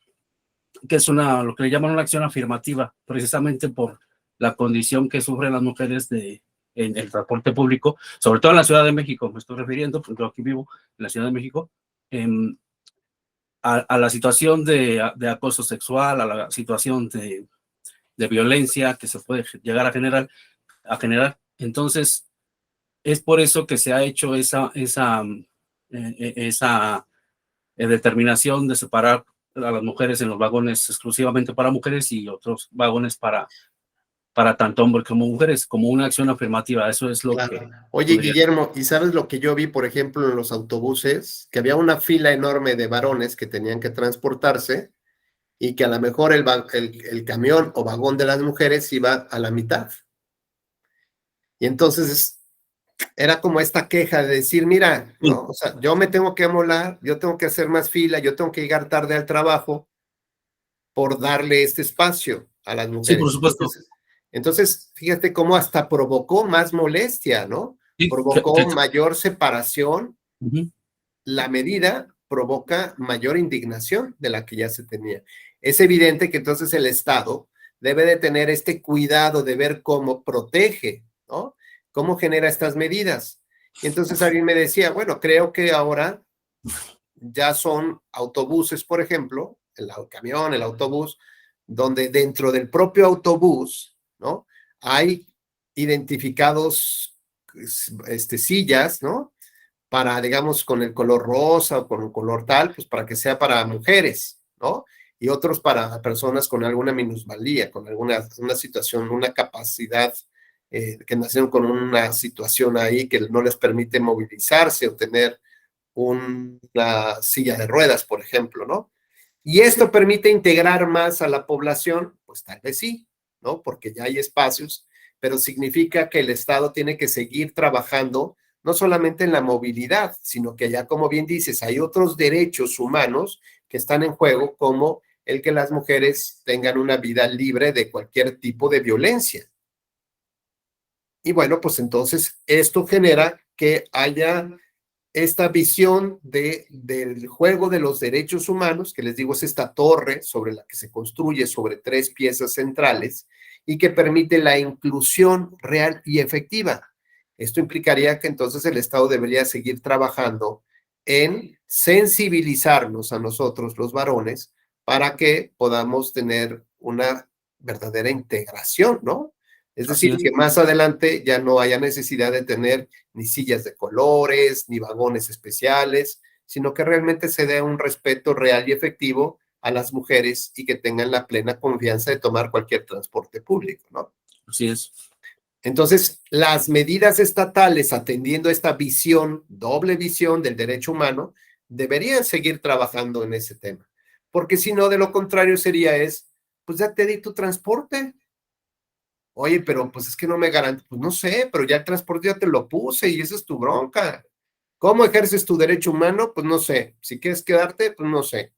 Speaker 7: que es lo que le llaman una acción afirmativa, precisamente por la condición que sufren las mujeres en el transporte público, sobre todo en la Ciudad de México, me estoy refiriendo, porque yo aquí vivo en la Ciudad de México, a la situación de acoso sexual, a la situación de violencia que se puede llegar a generar. Entonces, es por eso que se ha hecho esa determinación de separar a las mujeres en los vagones exclusivamente para mujeres y otros vagones para tanto hombres como mujeres, como una acción afirmativa. Eso es lo
Speaker 2: Claro.
Speaker 7: que...
Speaker 2: Oye,
Speaker 7: podría-
Speaker 2: Guillermo, ¿y sabes lo que yo vi, por ejemplo, en los autobuses? Que había una fila enorme de varones que tenían que transportarse y que a lo mejor el camión o vagón de las mujeres iba a la mitad. Y entonces era como esta queja de decir, mira, ¿no? O sea, yo me tengo que amolar, yo tengo que hacer más fila, yo tengo que llegar tarde al trabajo por darle este espacio a las mujeres.
Speaker 7: Sí, por supuesto.
Speaker 2: Entonces, fíjate cómo hasta provocó más molestia, ¿no?
Speaker 7: Sí,
Speaker 2: Provocó mayor separación.
Speaker 7: Uh-huh.
Speaker 2: La medida provoca mayor indignación de la que ya se tenía. Es evidente que entonces el Estado debe de tener este cuidado de ver cómo protege, ¿no? Cómo genera estas medidas. Y entonces alguien me decía, bueno, creo que ahora ya son autobuses, por ejemplo, el camión, el autobús, donde dentro del propio autobús, ¿no? Hay identificados sillas, ¿no? Para, digamos, con el color rosa o con un color tal, pues para que sea para mujeres, ¿no? Y otros para personas con alguna minusvalía, con una situación, una capacidad, que nacieron con una situación ahí que no les permite movilizarse o tener una silla de ruedas, por ejemplo, ¿no? ¿Y esto permite integrar más a la población? Pues tal vez sí, ¿no? Porque ya hay espacios, pero significa que el Estado tiene que seguir trabajando no solamente en la movilidad, sino que ya, como bien dices, hay otros derechos humanos que están en juego, como el que las mujeres tengan una vida libre de cualquier tipo de violencia. Y bueno, pues entonces esto genera que haya esta visión del juego de los derechos humanos, que les digo es esta torre sobre la que se construye sobre 3 piezas centrales y que permite la inclusión real y efectiva. Esto implicaría que entonces el Estado debería seguir trabajando en sensibilizarnos a nosotros, los varones, para que podamos tener una verdadera integración, ¿no? Es decir, que más adelante ya no haya necesidad de tener ni sillas de colores, ni vagones especiales, sino que realmente se dé un respeto real y efectivo a las mujeres y que tengan la plena confianza de tomar cualquier transporte público, ¿no?
Speaker 7: Así es.
Speaker 2: Entonces, las medidas estatales atendiendo esta visión, doble visión del derecho humano, deberían seguir trabajando en ese tema. Porque si no, de lo contrario pues ya te di tu transporte. Oye, pero pues es que no me garantiza, pues no sé, pero ya el transporte ya te lo puse y esa es tu bronca. ¿Cómo ejerces tu derecho humano? Pues no sé. Si quieres quedarte, pues no sé.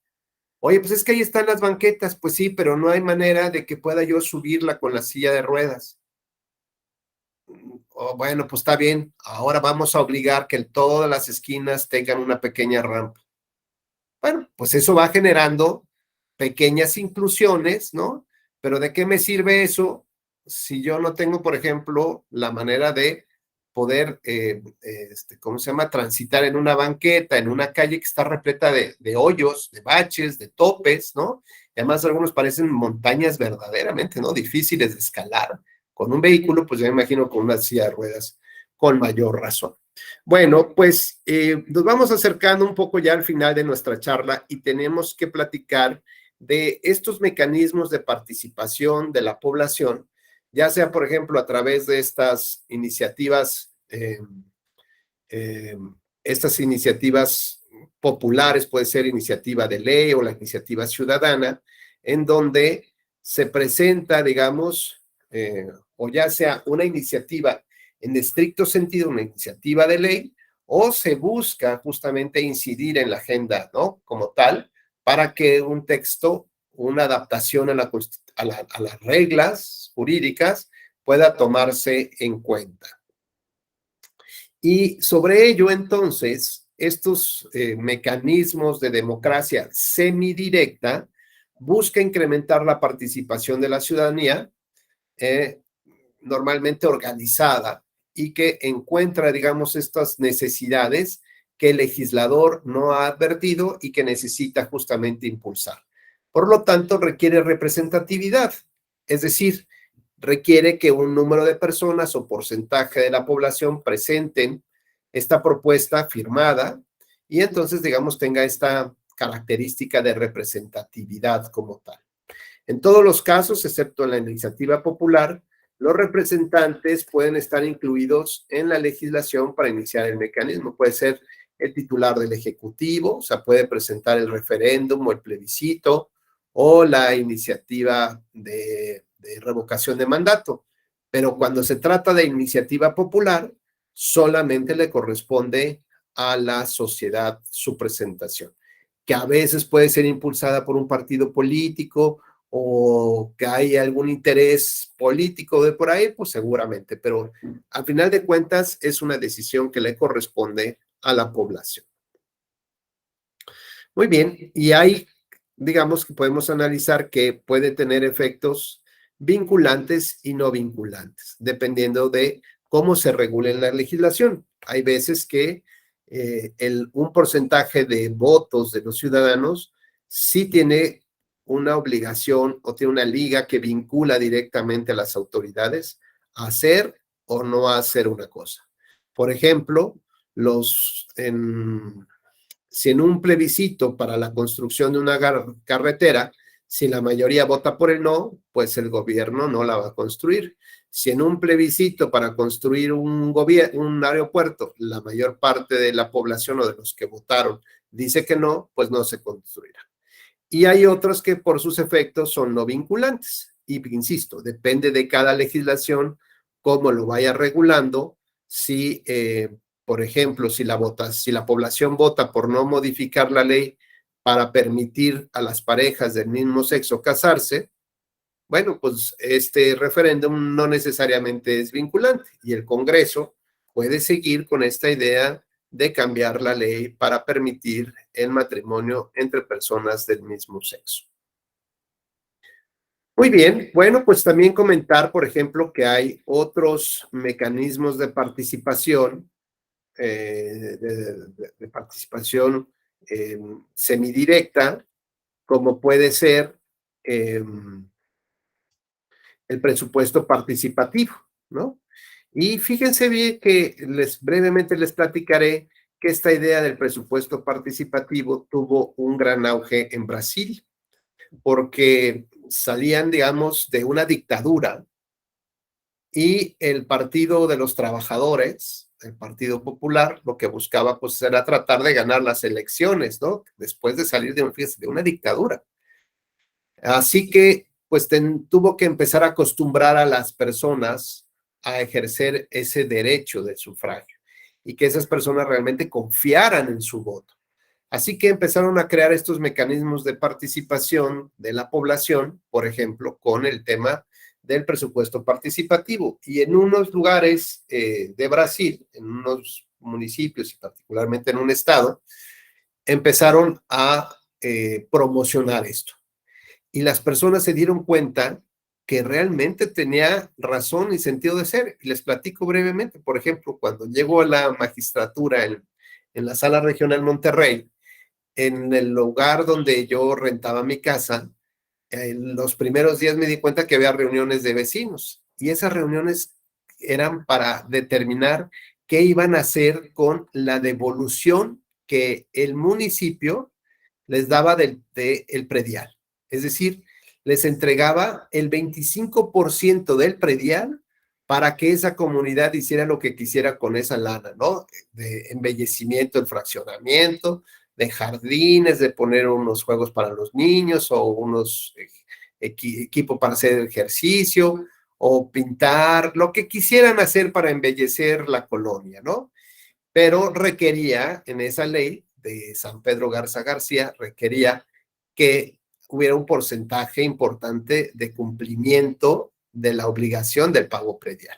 Speaker 2: Oye, pues es que ahí están las banquetas, pues sí, pero no hay manera de que pueda yo subirla con la silla de ruedas. Oh, bueno, pues está bien. Ahora vamos a obligar que todas las esquinas tengan una pequeña rampa. Bueno, pues eso va generando pequeñas inclusiones, ¿no? Pero ¿de qué me sirve eso si yo no tengo, por ejemplo, la manera de poder, ¿cómo se llama? Transitar en una banqueta, en una calle que está repleta de hoyos, de baches, de topes, ¿no? Y además algunos parecen montañas verdaderamente, ¿no? Difíciles de escalar. Con un vehículo, pues yo me imagino con una silla de ruedas, con mayor razón. Bueno, pues nos vamos acercando un poco ya al final de nuestra charla y tenemos que platicar de estos mecanismos de participación de la población, ya sea, por ejemplo, a través de estas iniciativas populares, puede ser iniciativa de ley o la iniciativa ciudadana, en donde se presenta, digamos, o ya sea una iniciativa en estricto sentido, una iniciativa de ley, o se busca justamente incidir en la agenda, ¿no? Como tal, para que un texto, una adaptación a las reglas jurídicas pueda tomarse en cuenta. Y sobre ello, entonces, estos mecanismos de democracia semidirecta, busca incrementar la participación de la ciudadanía, normalmente organizada, y que encuentra, digamos, estas necesidades que el legislador no ha advertido y que necesita justamente impulsar. Por lo tanto, requiere representatividad, es decir, requiere que un número de personas o porcentaje de la población presenten esta propuesta firmada y entonces, digamos, tenga esta característica de representatividad como tal. En todos los casos, excepto en la iniciativa popular, los representantes pueden estar incluidos en la legislación para iniciar el mecanismo. Puede ser el titular del Ejecutivo, o sea, puede presentar el referéndum o el plebiscito o la iniciativa de revocación de mandato. Pero cuando se trata de iniciativa popular, solamente le corresponde a la sociedad su presentación, que a veces puede ser impulsada por un partido político o que hay algún interés político de por ahí, pues seguramente, pero al final de cuentas es una decisión que le corresponde a la población. Muy bien, y hay, digamos que podemos analizar que puede tener efectos vinculantes y no vinculantes, dependiendo de cómo se regule en la legislación. Hay veces que un porcentaje de votos de los ciudadanos sí tiene una obligación o tiene una liga que vincula directamente a las autoridades a hacer o no a hacer una cosa. Por ejemplo, si en un plebiscito para la construcción de una carretera, si la mayoría vota por el no, pues el gobierno no la va a construir. Si en un plebiscito para construir un aeropuerto, la mayor parte de la población o de los que votaron dice que no, pues no se construirá. Y hay otros que por sus efectos son no vinculantes. Y insisto, depende de cada legislación cómo lo vaya regulando. Si, por ejemplo, si la población vota por no modificar la ley para permitir a las parejas del mismo sexo casarse, bueno, pues este referéndum no necesariamente es vinculante y el Congreso puede seguir con esta idea de cambiar la ley para permitir el matrimonio entre personas del mismo sexo. Muy bien, bueno, pues también comentar, por ejemplo, que hay otros mecanismos de participación, semidirecta, como puede ser el presupuesto participativo, ¿no? Y fíjense bien que brevemente les platicaré que esta idea del presupuesto participativo tuvo un gran auge en Brasil, porque salían, digamos, de una dictadura y el Partido de los Trabajadores, el Partido Popular, lo que buscaba pues era tratar de ganar las elecciones, ¿no? Después de salir de una dictadura. Así que pues tuvo que empezar a acostumbrar a las personas a ejercer ese derecho de sufragio y que esas personas realmente confiaran en su voto. Así que empezaron a crear estos mecanismos de participación de la población, por ejemplo, con el tema del presupuesto participativo. Y en unos lugares de Brasil, en unos municipios y particularmente en un estado, empezaron a promocionar esto. Y las personas se dieron cuenta que realmente tenía razón y sentido de ser. Y les platico brevemente. Por ejemplo, cuando llegó a la magistratura en la Sala Regional Monterrey, en el lugar donde yo rentaba mi casa, en los primeros días me di cuenta que había reuniones de vecinos. Y esas reuniones eran para determinar qué iban a hacer con la devolución que el municipio les daba del predial. Es decir, les entregaba el 25% del predial para que esa comunidad hiciera lo que quisiera con esa lana, ¿no? De embellecimiento, el fraccionamiento, de jardines, de poner unos juegos para los niños o unos equipos para hacer ejercicio o pintar, lo que quisieran hacer para embellecer la colonia, ¿no? Pero requería, en esa ley de San Pedro Garza García, requería que hubiera un porcentaje importante de cumplimiento de la obligación del pago predial.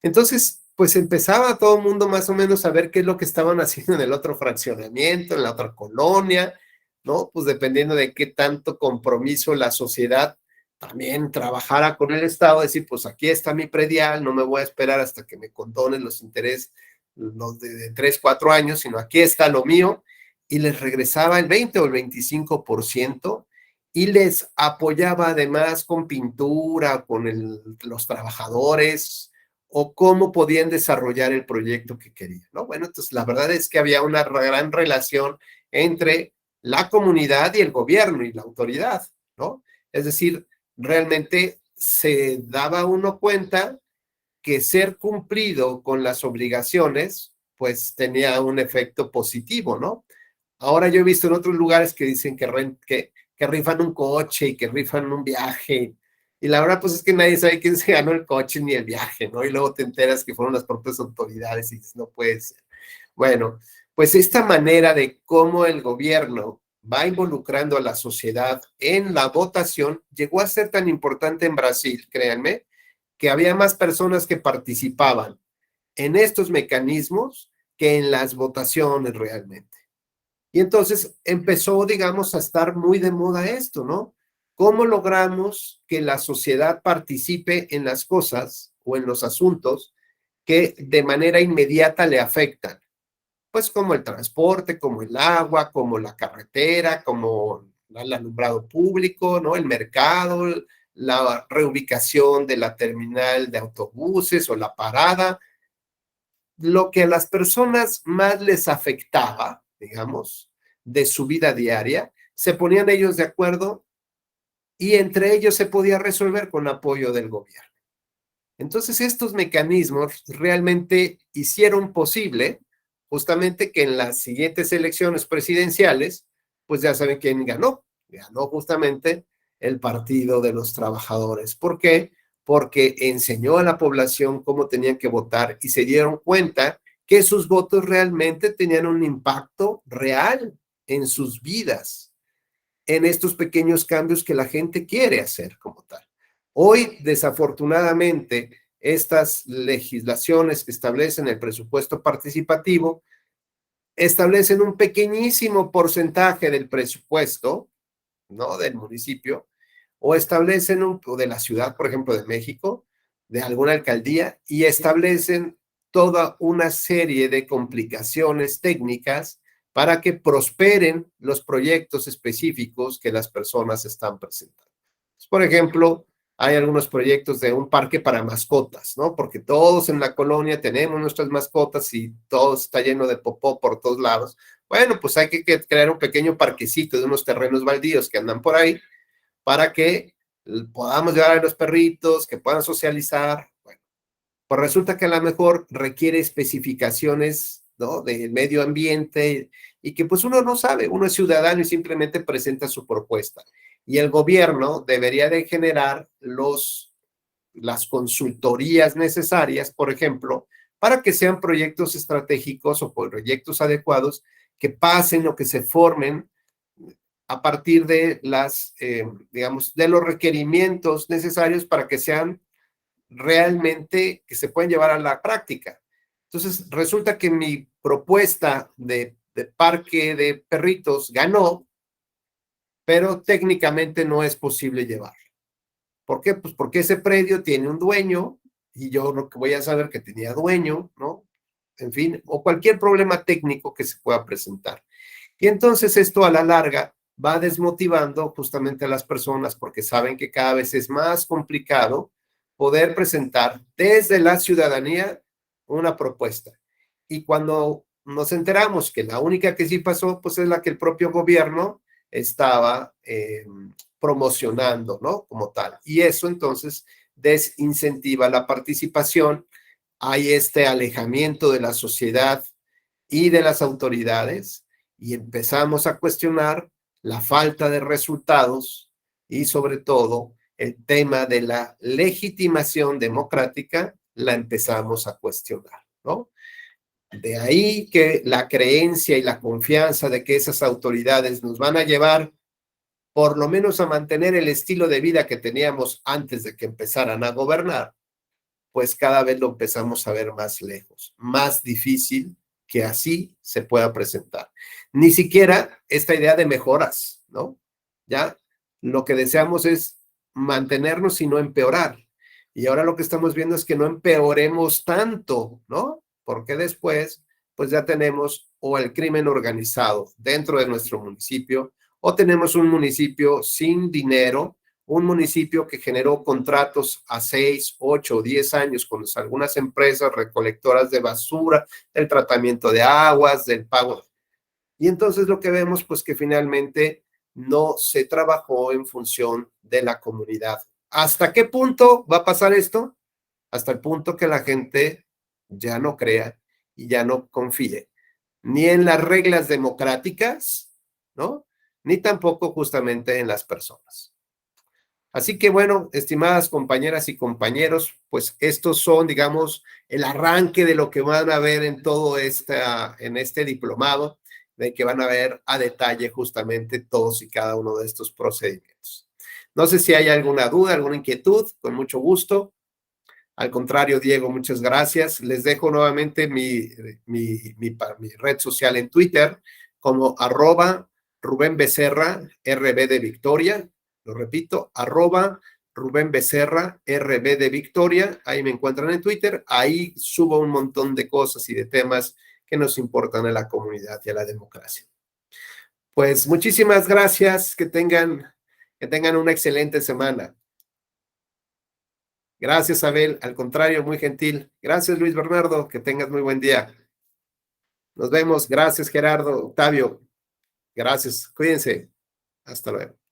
Speaker 2: Entonces, pues empezaba todo el mundo más o menos a ver qué es lo que estaban haciendo en el otro fraccionamiento, en la otra colonia, ¿no? Pues dependiendo de qué tanto compromiso la sociedad también trabajara con el Estado, decir, pues aquí está mi predial, no me voy a esperar hasta que me condonen los intereses los de 3, 4 años, sino aquí está lo mío, y les regresaba el 20 o el 25%, y les apoyaba además con pintura, con los trabajadores, o cómo podían desarrollar el proyecto que querían, ¿no? Bueno, entonces la verdad es que había una gran relación entre la comunidad y el gobierno y la autoridad, ¿no? Es decir, realmente se daba uno cuenta que ser cumplido con las obligaciones, pues tenía un efecto positivo, ¿no? Ahora yo he visto en otros lugares que dicen que rifan un coche y que rifan un viaje, y la verdad pues es que nadie sabe quién se ganó el coche ni el viaje, ¿no? Y luego te enteras que fueron las propias autoridades y dices, no puede ser. Bueno, pues esta manera de cómo el gobierno va involucrando a la sociedad en la votación llegó a ser tan importante en Brasil, créanme, que había más personas que participaban en estos mecanismos que en las votaciones realmente. Y entonces empezó, digamos, a estar muy de moda esto, ¿no? ¿Cómo logramos que la sociedad participe en las cosas o en los asuntos que de manera inmediata le afectan? Pues como el transporte, como el agua, como la carretera, como el alumbrado público, ¿no? El mercado, la reubicación de la terminal de autobuses o la parada. Lo que a las personas más les afectaba, digamos, de su vida diaria, se ponían ellos de acuerdo y entre ellos se podía resolver con apoyo del gobierno. Entonces, estos mecanismos realmente hicieron posible justamente que en las siguientes elecciones presidenciales, pues ya saben quién ganó. Ganó justamente el Partido de los Trabajadores. ¿Por qué? Porque enseñó a la población cómo tenían que votar y se dieron cuenta que sus votos realmente tenían un impacto real en sus vidas, en estos pequeños cambios que la gente quiere hacer como tal. Hoy, desafortunadamente, estas legislaciones que establecen el presupuesto participativo establecen un pequeñísimo porcentaje del presupuesto, ¿no? Del municipio, o establecen o de la ciudad, por ejemplo, de México, de alguna alcaldía, y establecen toda una serie de complicaciones técnicas para que prosperen los proyectos específicos que las personas están presentando. Por ejemplo, hay algunos proyectos de un parque para mascotas, ¿no? Porque todos en la colonia tenemos nuestras mascotas y todo está lleno de popó por todos lados. Bueno, pues hay que crear un pequeño parquecito de unos terrenos baldíos que andan por ahí para que podamos llevar a los perritos, que puedan socializar. Bueno, pues resulta que a lo mejor requiere especificaciones, ¿no? Del medio ambiente y que pues uno no sabe, uno es ciudadano y simplemente presenta su propuesta. Y el gobierno debería de generar las consultorías necesarias, por ejemplo, para que sean proyectos estratégicos o proyectos adecuados que pasen o que se formen a partir de digamos, de los requerimientos necesarios para que sean realmente, que se pueden llevar a la práctica. Entonces, resulta que mi propuesta de parque de perritos ganó, pero técnicamente no es posible llevarlo. ¿Por qué? Pues porque ese predio tiene un dueño y yo lo que voy a saber que tenía dueño, ¿no? En fin, o cualquier problema técnico que se pueda presentar. Y entonces esto a la larga va desmotivando justamente a las personas porque saben que cada vez es más complicado poder presentar desde la ciudadanía una propuesta. Y cuando nos enteramos que la única que sí pasó, pues es la que el propio gobierno estaba promocionando, ¿no? Como tal. Y eso entonces desincentiva la participación. Hay este alejamiento de la sociedad y de las autoridades y empezamos a cuestionar la falta de resultados y sobre todo el tema de la legitimación democrática la empezamos a cuestionar, ¿no? De ahí que la creencia y la confianza de que esas autoridades nos van a llevar por lo menos a mantener el estilo de vida que teníamos antes de que empezaran a gobernar, pues cada vez lo empezamos a ver más lejos, más difícil que así se pueda presentar. Ni siquiera esta idea de mejoras, ¿no? Ya lo que deseamos es mantenernos y no empeorar. Y ahora lo que estamos viendo es que no empeoremos tanto, ¿no? Porque después, pues ya tenemos o el crimen organizado dentro de nuestro municipio, o tenemos un municipio sin dinero, un municipio que generó contratos a 6, 8 o 10 años con algunas empresas recolectoras de basura, del tratamiento de aguas, del pago. Y entonces lo que vemos, pues que finalmente no se trabajó en función de la comunidad. ¿Hasta qué punto va a pasar esto? Hasta el punto que la gente ya no crea y ya no confíe ni en las reglas democráticas, ¿no? Ni tampoco justamente en las personas. Así que bueno, estimadas compañeras y compañeros, pues estos son, digamos, el arranque de lo que van a ver en todo en este diplomado, de que van a ver a detalle justamente todos y cada uno de estos procedimientos. No sé si hay alguna duda, alguna inquietud, con mucho gusto. Al contrario, Diego, muchas gracias. Les dejo nuevamente mi red social en Twitter como @Rubén Becerra, RB de Victoria. Lo repito, @Rubén Becerra, RB de Victoria. Ahí me encuentran en Twitter. Ahí subo un montón de cosas y de temas que nos importan a la comunidad y a la democracia. Pues muchísimas gracias. Que tengan una excelente semana. Gracias, Abel. Al contrario, muy gentil. Gracias, Luis Bernardo. Que tengas muy buen día. Nos vemos. Gracias, Gerardo, Octavio. Gracias. Cuídense. Hasta luego.